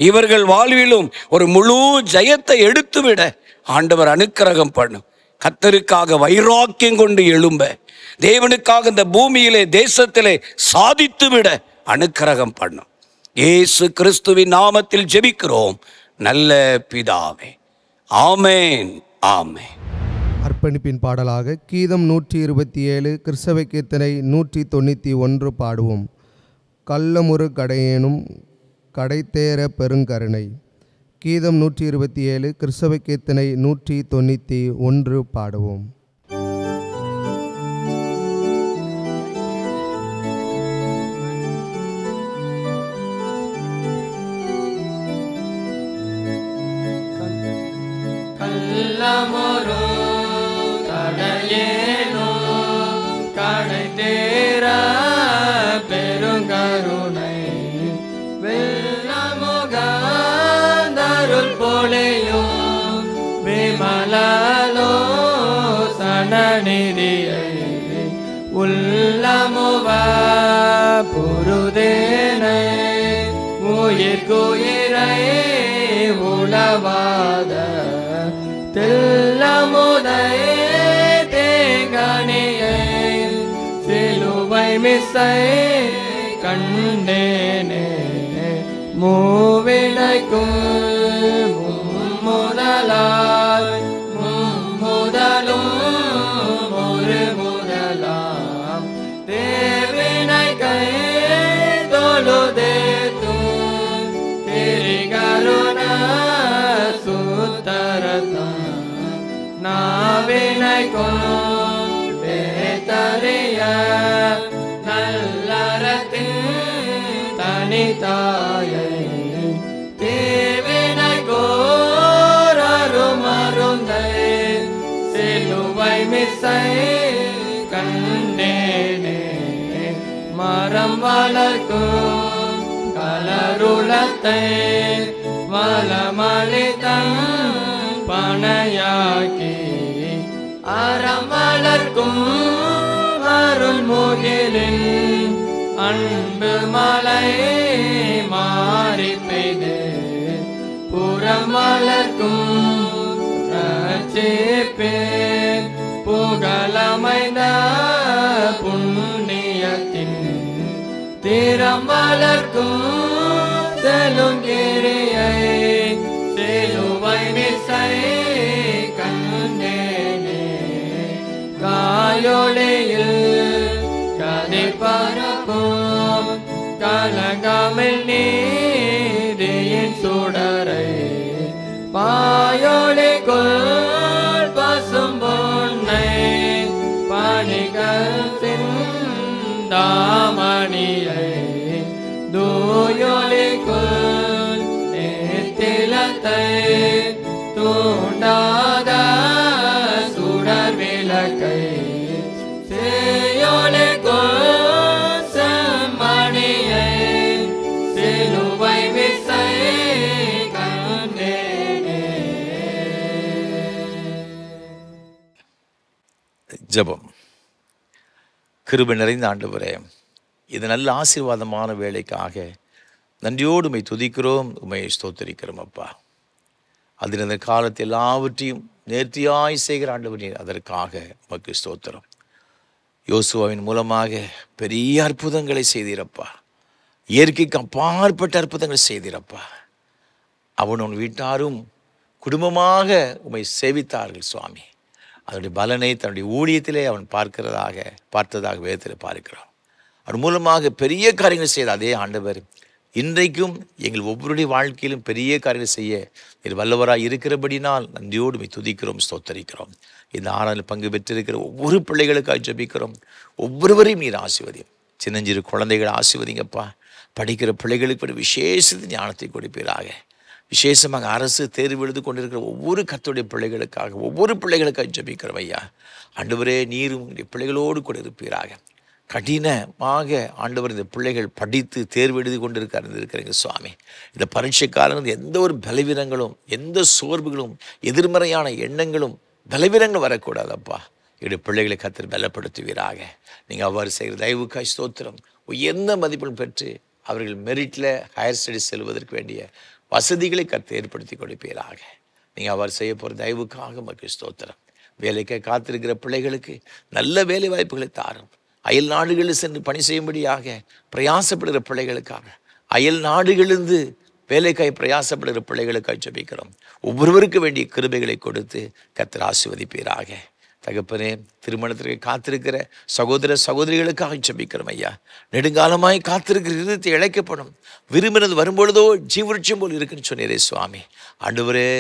இவர்கள் வாழ்விலும் ஒரு முழு ஜெயத்தை எடுத்துவிட ஆண்டவர் அனுக்கிரகம் பண்ணும். கர்த்தருக்காக வைராக்கியம் கொண்டு எழும்ப, தேவனுக்காக இந்த பூமியிலே தேசத்திலே சாதித்து விட அனுக்கிரகம் பண்ணும். இயேசு கிறிஸ்துவின் நாமத்தில் ஜெபிக்கிறோம் நல்ல பிதாவே. ஆமேன், ஆமேன். அர்ப்பணிப்பின் பாடலாக கீதம் 127 கிறிஸ்தவ கீர்த்தனை 191 பாடுவோம். கள்ளமுறு கடையேனும் கடைத்தேர பெருங்கருணை. கீதம் 127 கிறிஸ்தவ கீர்த்தனை 191 பாடுவோம். கள்ளமுறு கடையேனோ கடைத்தேர பெருங்கருணை வெள்ளமுகந்தருள் போலேயும் விமலலோ சனநிதியை உள்ளமுவ புருதேனை உயிர்குயிரை உளவாத தெல்லமுதை தேங்கனியை சிலுவை மிசை கண்டேனே மூவிலைக்கும் மும்முதலாய் மும்முதலும் ஒரு முதலாம் தேவினை கை தொழுதேத்தும் திரிகருண சுத்தரதம் நாவினை கொண்டேத்தறிய நல்லறத்தின் தனிதாயை தேவினை கோரருமருந்தை சிலுவை மிசை கண்டேனே மரம் வளர்க்கும் கலருளத்தை வளமளித்தன் பனையாக்கி அறம் வளர்க்கும் அருள்முகிலின் அன்பு மலை மாறி பெய்து புறம் வளர்க்கும் ரட்சிப்பேன் புகழமைந்த புண்ணியத்தின் திறம் வளர்க்கும் செலுங்கிரியை சிலுவை மிசை கண்டேனே காயொளியில் கதிப்பரப்பும் கலகமில் நீதியின் சுடரை பாயொளிக்குள் பசும் பொன்னை பணிகள் சிந்தாமணியை தூயொளிக்குள் நேத்திலத்தை தூண்டாத சுடர் விளக்கை சேயொளிக்குள் செம்மணியை சிலுவை விசை கண்டேனே. ஜெபம். கிருபை நிறைந்த ஆண்டவரே, இது நல்ல ஆசீர்வாதமான வேலைக்காக நன்றியோடு உம்மை துதிக்கிறோம், உம்மை ஸ்தோத்திரிக்கிறோம் அப்பா. அதில் இந்த காலத்தில் எல்லாவற்றையும் நேர்த்தியாய் செய்கிற ஆண்டவர் நீர், அதற்காக உமக்கு ஸ்தோத்திரம். யோசுவாவின் மூலமாக பெரிய அற்புதங்களை செய்தீரப்பா. இயற்கைக்கு அப்பாற்பட்ட அற்புதங்களை செய்தீரப்பா. அவனும் வீட்டாரும் குடும்பமாக உம்மை சேவித்தார்கள் சுவாமி. அதனுடைய பலனை தன்னுடைய ஊழியத்திலே அவன் பார்த்ததாக வேதத்தில் பார்க்கிறோம். அவன் மூலமாக பெரிய காரியங்கள் செய்த அதே ஆண்டவர் இன்றைக்கும் எங்கள் ஒவ்வொருடைய வாழ்க்கையிலும் பெரிய காரியங்கள் செய்ய நீர் வல்லவராய் இருக்கிறபடினால் நன்றியோடு துதிக்கிறோம், ஸ்தோத்தரிக்கிறோம். இந்த ஆராதனையில் பங்கு பெற்றிருக்கிற ஒவ்வொரு பிள்ளைகளுக்காக ஜெபிக்கிறோம். ஒவ்வொருவரையும் நீர் ஆசீர்வதியும். சின்னஞ்சிறு குழந்தைகளை ஆசீர்வதிங்கப்பா. படிக்கிற பிள்ளைகளுக்கு விசேஷ ஞானத்தை கொடுப்பீராக. விசேஷமாக அரசு தேர்வு எழுதி கொண்டிருக்கிற ஒவ்வொரு கர்த்தருடைய பிள்ளைகளுக்காக, ஒவ்வொரு பிள்ளைகளுக்காக ஜெபிக்கிறோம் ஐயா. ஆண்டவரே, நீரும் உங்களுடைய பிள்ளைகளோடு கூட இருப்பீராக. கடினமாக ஆண்டவர் இந்த பிள்ளைகள் படித்து தேர்வு எழுதி இருக்கிறீங்க சுவாமி. இந்த பரீட்சை காலம் எந்த ஒரு பலவீனங்களும், எந்த சோர்வுகளும், எதிர்மறையான எண்ணங்களும், பலவீனங்களும் வரக்கூடாதப்பா. என்னுடைய பிள்ளைகளை கர்த்தர் பலப்படுத்துவீராக. நீங்கள் அவ்வாறு செய்கிற தயவுக்காய் ஸ்தோத்திரம். உயர்ந்த மதிப்பெண் பெற்று அவர்கள் மெரிட்டில் ஹையர் ஸ்டடிஸ் செல்வதற்கு வேண்டிய வசதிகளை கர்த்தர் ஏற்படுத்தி கொடுப்பீராக. நீங்கள் அவ்வாறு செய்ய போகிற தயவுக்காக மக்கள் ஸ்தோத்திரம். வேலைக்கு காத்திருக்கிற பிள்ளைகளுக்கு நல்ல வேலை வாய்ப்புகளை தாரும். அயல் நாடுகளில் சென்று பணி செய்யும்படியாக பிரயாசப்படுகிற பிள்ளைகளுக்காக, அயல் நாடுகளிலிருந்து வேலைக்காய் பிரயாசப்படுகிற பிள்ளைகளுக்காக ஜெபிக்கிறோம். ஒவ்வொருவருக்கு வேண்டிய கிருபைகளை கொடுத்து கர்த்தர் ஆசீர்வதிப்பீராக. தகப்பனே, திருமணத்திற்கு காத்திருக்கிற சகோதர சகோதரிகளுக்காக ஜெபிக்கிறோம் ஐயா. நெடுங்காலமாய் காத்திருக்கிற இருதயத்தை இழைக்கப்படும், விரும்பினது வரும்பொழுதோ ஜீவருட்சம் போல் இருக்குன்னு சொன்னீரே சுவாமி. ஆண்டவரே,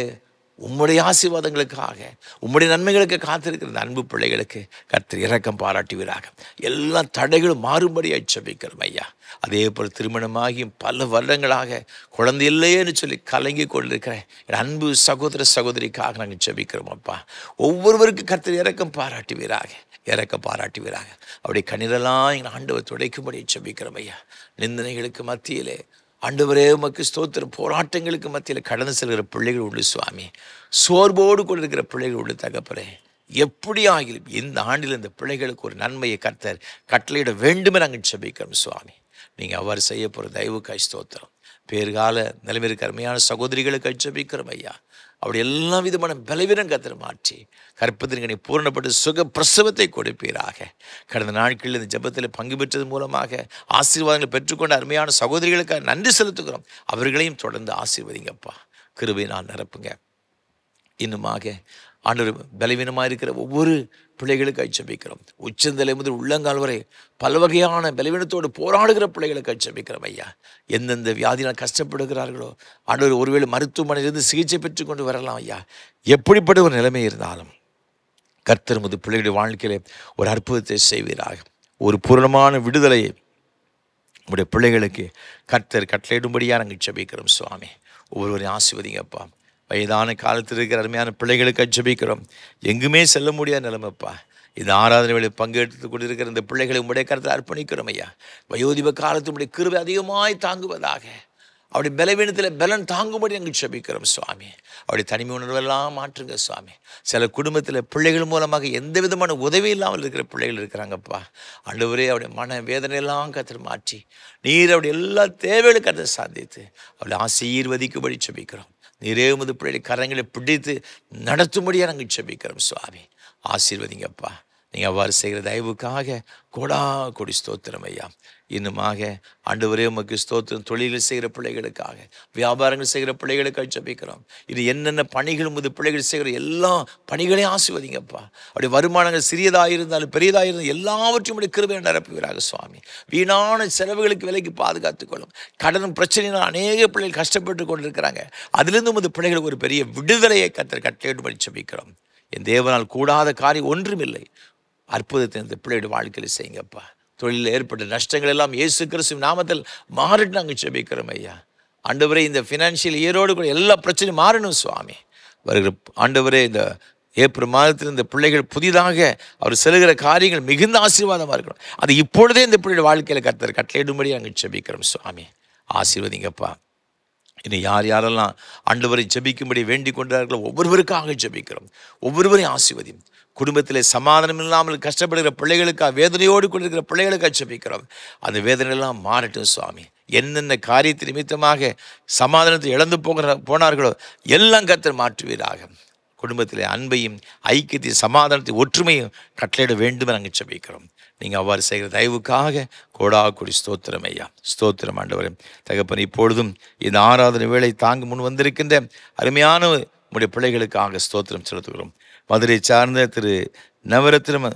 உம்முடைய ஆசீர்வாதங்களுக்காக, உம்முடைய நன்மைகளுக்கு காத்திருக்கிற இந்த அன்பு பிள்ளைகளுக்கு கர்த்தர் இரக்கம் பாராட்டுவீராக. எல்லா தடைகளும் மாறும்படியாக ஜெபிக்கிறோம் ஐயா. அதே போல் திருமணமாகியும் பல வருடங்களாக குழந்தை இல்லையேன்னு சொல்லி கலங்கி கொண்டிருக்கிற என் அன்பு சகோதர சகோதரிக்காக நாங்கள் ஜெபிக்கிறோம் அப்பா. ஒவ்வொருவருக்கும் கர்த்தர் இரக்கம் பாராட்டுவீராக, இரக்கம் பாராட்டுவீராக. அப்படி கண்ணீரெல்லாம் எங்கள் ஆண்டவர் துடைக்கும்படி ஜெபிக்கிறோம் ஐயா. நிந்தனைகளுக்கு மத்தியிலே ஆண்டவரே உமக்கு ஸ்தோத்திரம். போராட்டங்களுக்கு மத்தியில் கடந்து செல்கிற பிள்ளைகள் உண்டு சுவாமி. சோர்வோடு கொண்டு இருக்கிற பிள்ளைகள் உண்டு தகப்பனே. எப்படி ஆகிலும் இந்த ஆண்டில் இந்த பிள்ளைகளுக்கு ஒரு நன்மையை கர்த்தர் கட்டளையிட வேண்டுமே நாங்கள் ஜெபிக்கிறோம் சுவாமி. நீங்கள் அவ்வாறு செய்ய போகிற தயவுக்காய் ஸ்தோத்திரம். பேர்கால நிலைமைக்கு அருமையான சகோதரிகளுக்கு ஜெபிக்கிறோம் ஐயா. அப்படி எல்லா விதமான பலவீனம் கர்த்தர் மாற்றி கற்பத்திற்கு பூரணப்பட்டு சுக பிரசவத்தை கொடுப்பீராக. கடந்த நாட்களில் இந்த ஜெபத்தில் பங்கு பெற்றது மூலமாக ஆசீர்வாதங்களை பெற்றுக்கொண்ட அருமையான சகோதரிகளுக்காக நன்றி செலுத்துகிறோம். அவர்களையும் தொடர்ந்து ஆசீர்வதிங்கப்பா. கிருபையினால் நிரப்புங்க. இன்னுமாக ஆண்டவர் பலவீனமாக இருக்கிற ஒவ்வொரு பிள்ளைகளுக்காக ஜெபிக்கிறோம். உச்சந்தலை முதல் உள்ளங்கால் வரை பல வகையான பலவீனத்தோடு போராடுகிற பிள்ளைகளுக்காக ஜெபிக்கிறோம் ஐயா. எந்தெந்த வியாதினால் கஷ்டப்படுகிறார்களோ ஆண்டவர், ஒருவேளை மருத்துவமனையிலிருந்து சிகிச்சை பெற்றுக்கொண்டு வரலாம் ஐயா. எப்படிப்பட்ட ஒரு நிலைமை இருந்தாலும் கர்த்தர் முது பிள்ளைகளுடைய வாழ்க்கையிலே ஒரு அற்புதத்தை செய்வீராக. ஒரு பூரணமான விடுதலையை உங்களுடைய பிள்ளைகளுக்கு கர்த்தர் கட்டளையிடும்படியாக நாங்கள் ஜெபிக்கிறோம் சுவாமி. ஒவ்வொருவரையும் ஆசீர்வதிங்கப்பா. வயதான காலத்தில் இருக்கிற அருமையான பிள்ளைகளுக்கு ஜெபிக்கிறோம். எங்குமே செல்ல முடியாத நிலைமைப்பா. இந்த ஆராதனை வேலை பங்கெடுத்து கொண்டிருக்கிற இந்த பிள்ளைகளை உங்களுடைய கருத்தில் அர்ப்பணிக்கிறோம் ஐயா. வயோதிப காலத்து உடைய கிருபை அதிகமாய் தாங்குவதாக. அப்படி பலவீனத்தில் பலன் தாங்கும்படி நாங்கள் ஜெபிக்கிறோம் சுவாமி. அப்படி தனிமை உணர்வெல்லாம் மாற்றுங்க சுவாமி. சில குடும்பத்தில் பிள்ளைகள் மூலமாக எந்த விதமான உதவி இல்லாமல் இருக்கிற பிள்ளைகள் இருக்கிறாங்கப்பா. ஆண்டவரே, அவருடைய மன வேதனையெல்லாம் கர்த்தர் மாற்றி நீர் அவருடைய எல்லா தேவைகளும் கர்த்தர் சாதித்து அவளை ஆசீர்வதிக்கும்படி ஜெபிக்கிறோம். நீரே உமது பிள்ளைகளை கரங்களை பிடித்து நடத்தும்படியாக நாங்கள் ஜெபிக்கிறோம் சுவாமி. ஆசீர்வதிங்கப்பா. நீங்கள் அவ்வாறு செய்கிற தயவுக்காக கோடா கொடி ஸ்தோத்திரம் ஐயா. இன்னுமாக ஆண்டவரே உமக்கு ஸ்தோத்திரம். தொழில்கள் செய்கிற பிள்ளைகளுக்காக, வியாபாரங்கள் செய்கிற பிள்ளைகளுக்காக ஜெபிக்கிறோம். இது என்னென்ன பணிகள் முது பிள்ளைகள் செய்கிற எல்லா பணிகளையும் ஆசீர்வதிங்கப்பா. அப்படி வருமானங்கள் சிறியதாக இருந்தாலும் பெரியதாக இருந்தாலும் எல்லாவற்றையும் உடைய கிருபையை நிரப்புவீராக சுவாமி. வீணான செலவுகளுக்கு விலைக்கு பாதுகாத்துக்கொள்ளும். கடன் பிரச்சனையினால் அநேக பிள்ளைகள் கஷ்டப்பட்டு கொண்டிருக்கிறாங்க. அதிலிருந்து உமது பிள்ளைகளுக்கு ஒரு பெரிய விடுதலையை கர்த்தர் கட்டளையிடும்படி ஜெபிக்கிறோம். என் தேவனால் கூடாத காரியம் ஒன்றுமில்லை. அற்புதத்தை இந்த பிள்ளையுடைய வாழ்க்கையில் செய்யுங்கப்பா. தொழிலில் ஏற்பட்ட நஷ்டங்கள் எல்லாம் இயேசு கிறிஸ்துவின் நாமத்தில் மாறிட்டு நாங்கள் ஜெபிக்கிறோம் ஐயா. ஆண்டவரே, இந்த ஃபினான்ஷியல் இயரோடு கூட எல்லா பிரச்சனையும் மாறணும் சுவாமி. வருகிற ஆண்டவரே, இந்த ஏப்ரல் மாதத்தில் இந்த பிள்ளைகள் புதிதாக அவர் செல்கிற காரியங்கள் மிகுந்த ஆசீர்வாதமாக இருக்கணும். அது இப்பொழுதே இந்த பிள்ளையுடைய வாழ்க்கையில் கர்த்தர் கட்டளையிடும்படி நாங்கள் ஜெபிக்கிறோம் சுவாமி. ஆசீர்வதிங்கப்பா. இன்னும் யாரெல்லாம் ஆண்டவரை ஜெபிக்கும்படி வேண்டிக் கொண்டார்களோ ஒவ்வொருவருக்காக ஜெபிக்கிறோம். ஒவ்வொருவரையும் ஆசீர்வதியும். குடும்பத்தில் சமாதானம் இல்லாமல் கஷ்டப்படுகிற பிள்ளைகளுக்காக, வேதனையோடு கொண்டிருக்கிற பிள்ளைகளுக்காக ஜெபிக்கிறோம். அந்த வேதனையெல்லாம் மாறட்டும் சுவாமி. என்னென்ன காரியத்தை நிமித்தமாக சமாதானத்தை இழந்து போனார்களோ எல்லாம் கர்த்தர் மாற்றுவீராக. குடும்பத்தில் அன்பையும் ஐக்கியத்தையும் சமாதானத்தையும் ஒற்றுமையும் கட்டளையிட வேண்டும் நாங்கள் ஜெபிக்கிறோம். நீங்கள் அவ்வாறு செய்கிற தயவுக்காக கோடா கொடி ஸ்தோத்திரம் ஐயா. ஸ்தோத்திரம் ஆண்டவரே. தகப்பன், இப்பொழுதும் இந்த ஆராதனை வேளை தாங்க முன் வந்திருக்கின்ற அருமையான உடைய பிள்ளைகளுக்காக ஸ்தோத்திரம் செலுத்துகிறோம். மதுரை சார்ந்த திரு நவரத்னம்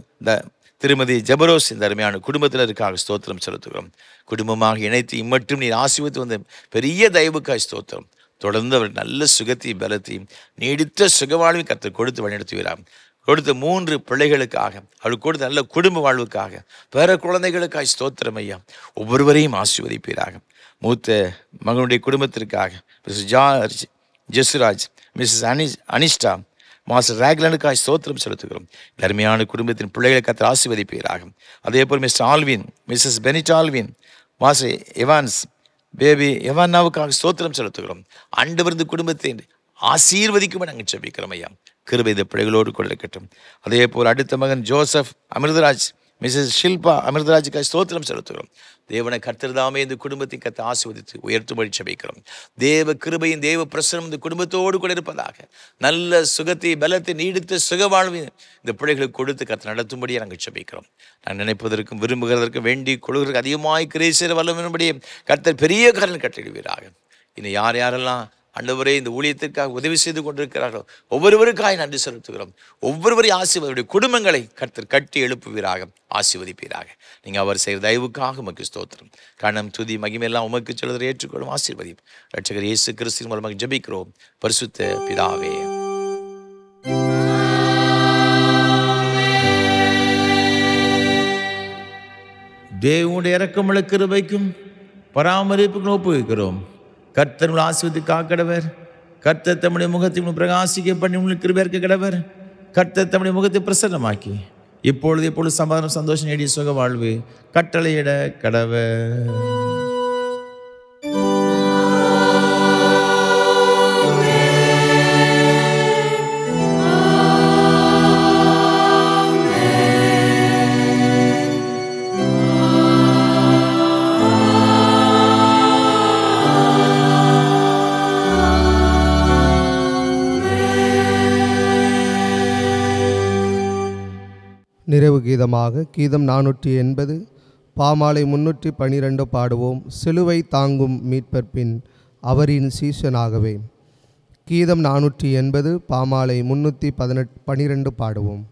திருமதி ஜபரோஸ் இந்த அருமையான குடும்பத்தினருக்காக ஸ்தோத்திரம் செலுத்துகிறோம். குடும்பமாக இணைத்து இம்மட்டும் நீர் ஆசீர்வதித்து வந்த பெரிய தயவுக்காய் ஸ்தோத்திரம். தொடர்ந்து அவர் நல்ல சுகத்தையும் பலத்தையும் நீடித்த சுகவாழ்வையும் கர்த்தர் கொடுத்து வழிநடத்துகிறார். கொடுத்த 3 பிள்ளைகளுக்காக, அவளுக்கு கொடுத்த நல்ல குடும்ப வாழ்வுக்காக, வேற குழந்தைகளுக்காக ஸ்தோத்திரம் ஐயா. ஒவ்வொருவரையும் ஆசீர்வதிப்பீராக. மூத்த மகனுடைய குடும்பத்திற்காக ஜெசுராஜ், மிஸ்ஸஸ் அனிஷ்டா, மாஸ்டர் ராக்லனுக்காய் ஸ்தோத்திரம் செலுத்துகிறோம். அருமையான குடும்பத்தின் பிள்ளைகளை கர்த்தர் ஆசீர்வதிப்பீராக. அதே போல் mister Alvin, missus Benita Alvin, master Evans, baby எவானாவுக்காக ஸ்தோத்திரம் செலுத்துகிறோம். ஆண்டவரது குடும்பத்தை ஆசீர்வதிக்கும் நாங்கள் ஜெபிக்கிறோம் ஐயா. கிருபை இந்த பிள்ளைகளோடு கூட இருக்கட்டும். அதே போல் அடுத்த மகன் ஜோசப் அமிர்தராஜ், மிஸ்ஸஸ் ஷில்பா அமிர்தராஜுக்காக ஸ்தோத்திரம் செலுத்துகிறோம். தேவனை கர்த்தர் தாமே இந்த குடும்பத்தை கர்த்தர் ஆசீர்வதித்து உயர்த்தும்படி ஜெபிக்கிறோம். தேவ கிருபையின் தேவ பிரசனம் இந்த குடும்பத்தோடு கூட இருப்பதாக. நல்ல சுகத்தை பலத்தை நீடித்த சுகவாழ்வு இந்த பிள்ளைகளுக்கு கொடுத்து கர்த்தர் நடத்தும்படியே நாங்கள் ஜெபிக்கிறோம். நான் நினைப்பதற்கும் விரும்புகிறதற்கும் வேண்டி கொள்கிறதுக்கு அதிகமாய் கிரியை செய்ய வல்லமையின்படியே கர்த்தர் பெரிய காரணம் கட்டளிடுவீராக. இன்னும் யாரெல்லாம் ஆண்டவரே இந்த ஊழியத்திற்காக உதவி செய்து கொண்டிருக்கிறார்களோ ஒவ்வொருவருக்காக நன்றி செலுத்துகிறோம். ஒவ்வொருவரையும் ஆசீர்வதியுடைய குடும்பங்களை கர்த்தர் கட்டி எழுப்புவீராக, ஆசீர்வதிப்பீராக. நீங்கள் அவர் செய்கிற தயவுக்காக உமக்கு ஸ்தோத்திரம். கணம் துதி மகிமையெல்லாம் உமக்கு சொல்வதை ஏற்றுக்கொள்ளும், ஆசீர்வதி. ரட்சகர் இயேசு கிறிஸ்துவின் மூலமாக ஜெபிக்கிறோம் பரிசுத்த பிதாவே. தேவனுடைய இரக்கமுள்ள கிருபைக்கும் பராமரிப்புக்கும் ஒப்புவிக்கிறோம். கர்த்தர் உங்களை ஆசீர்வதித்து காக்கடவர். கர்த்தர் தம்முடைய முகத்தை பிரகாசிக்க பண்ணி உங்களுக்கு கிருபை இருக்க கடவர். கர்த்தர் தம்முடைய முகத்தை பிரசன்னமாக்கி இப்பொழுது சமாதானம் சந்தோஷம் நேடிய சுக வாழ்வு கட்டளையிட கடவர். நிறைவு கீதமாக கீதம் 480 பாமாலை 312 பாடுவோம். சிலுவை தாங்கும் மீட்பற்பின் அவரின் சீஷனாகவே. கீதம் 480 பாமாலை 312 பாடுவோம்.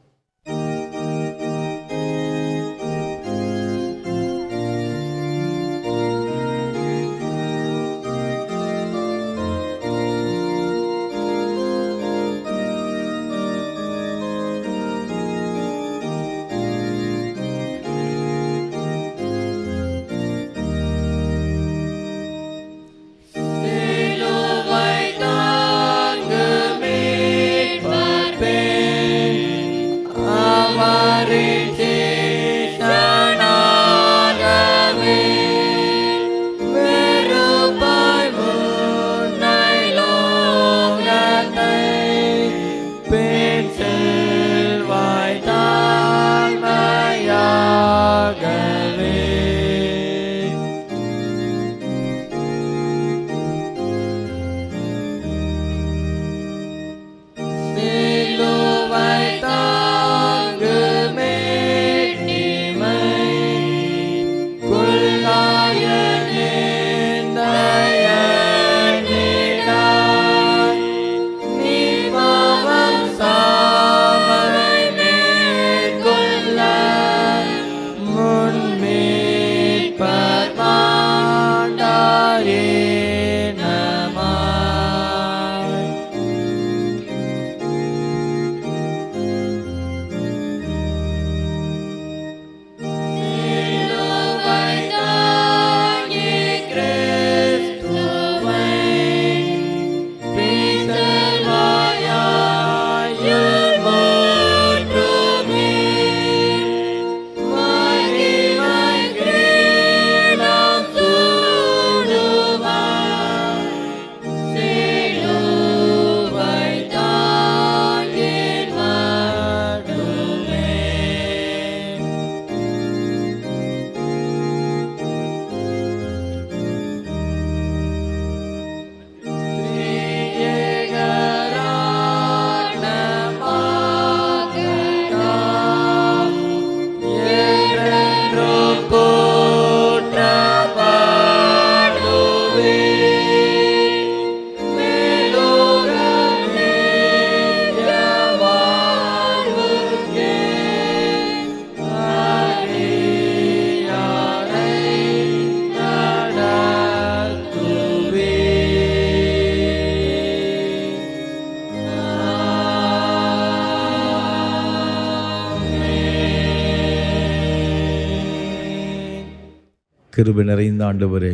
கிருபை நிறைந்த ஆண்டவரே,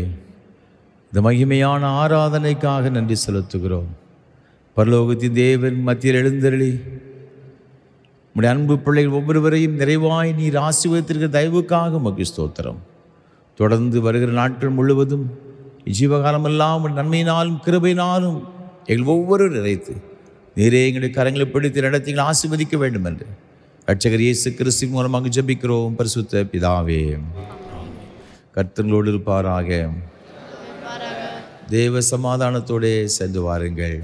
இந்த மகிமையான ஆராதனைக்காக நன்றி செலுத்துகிறோம். பரலோகத்தின் தேவன் மத்தியில் எழுந்தருளி உம்முடைய அன்பு பிள்ளைகள் ஒவ்வொருவரையும் நிறைவாய் நீர் ஆசீர்வதித்திருக்கிற தயவுக்காக உமக்கு ஸ்தோத்திரம். தொடர்ந்து வருகிற நாட்கள் முழுவதும் ஜீவகாலமெல்லாம் உம்முடைய நன்மையினாலும் கிருபையினாலும் எங்கள் ஒவ்வொருவரும் நிறைத்து நீரே எங்களுடைய கரங்களை பிடித்து நடத்தி எங்களை ஆசீர்வதிக்க வேண்டும் என்று இரட்சகர் இயேசு கிறிஸ்து மூலமாக ஜெபிக்கிறோம் பரிசுத்த பிதாவே. கர்த்தர்களோடு இருப்பாராக. தேவ சமாதானத்தோடே சென்று வாருங்கள்.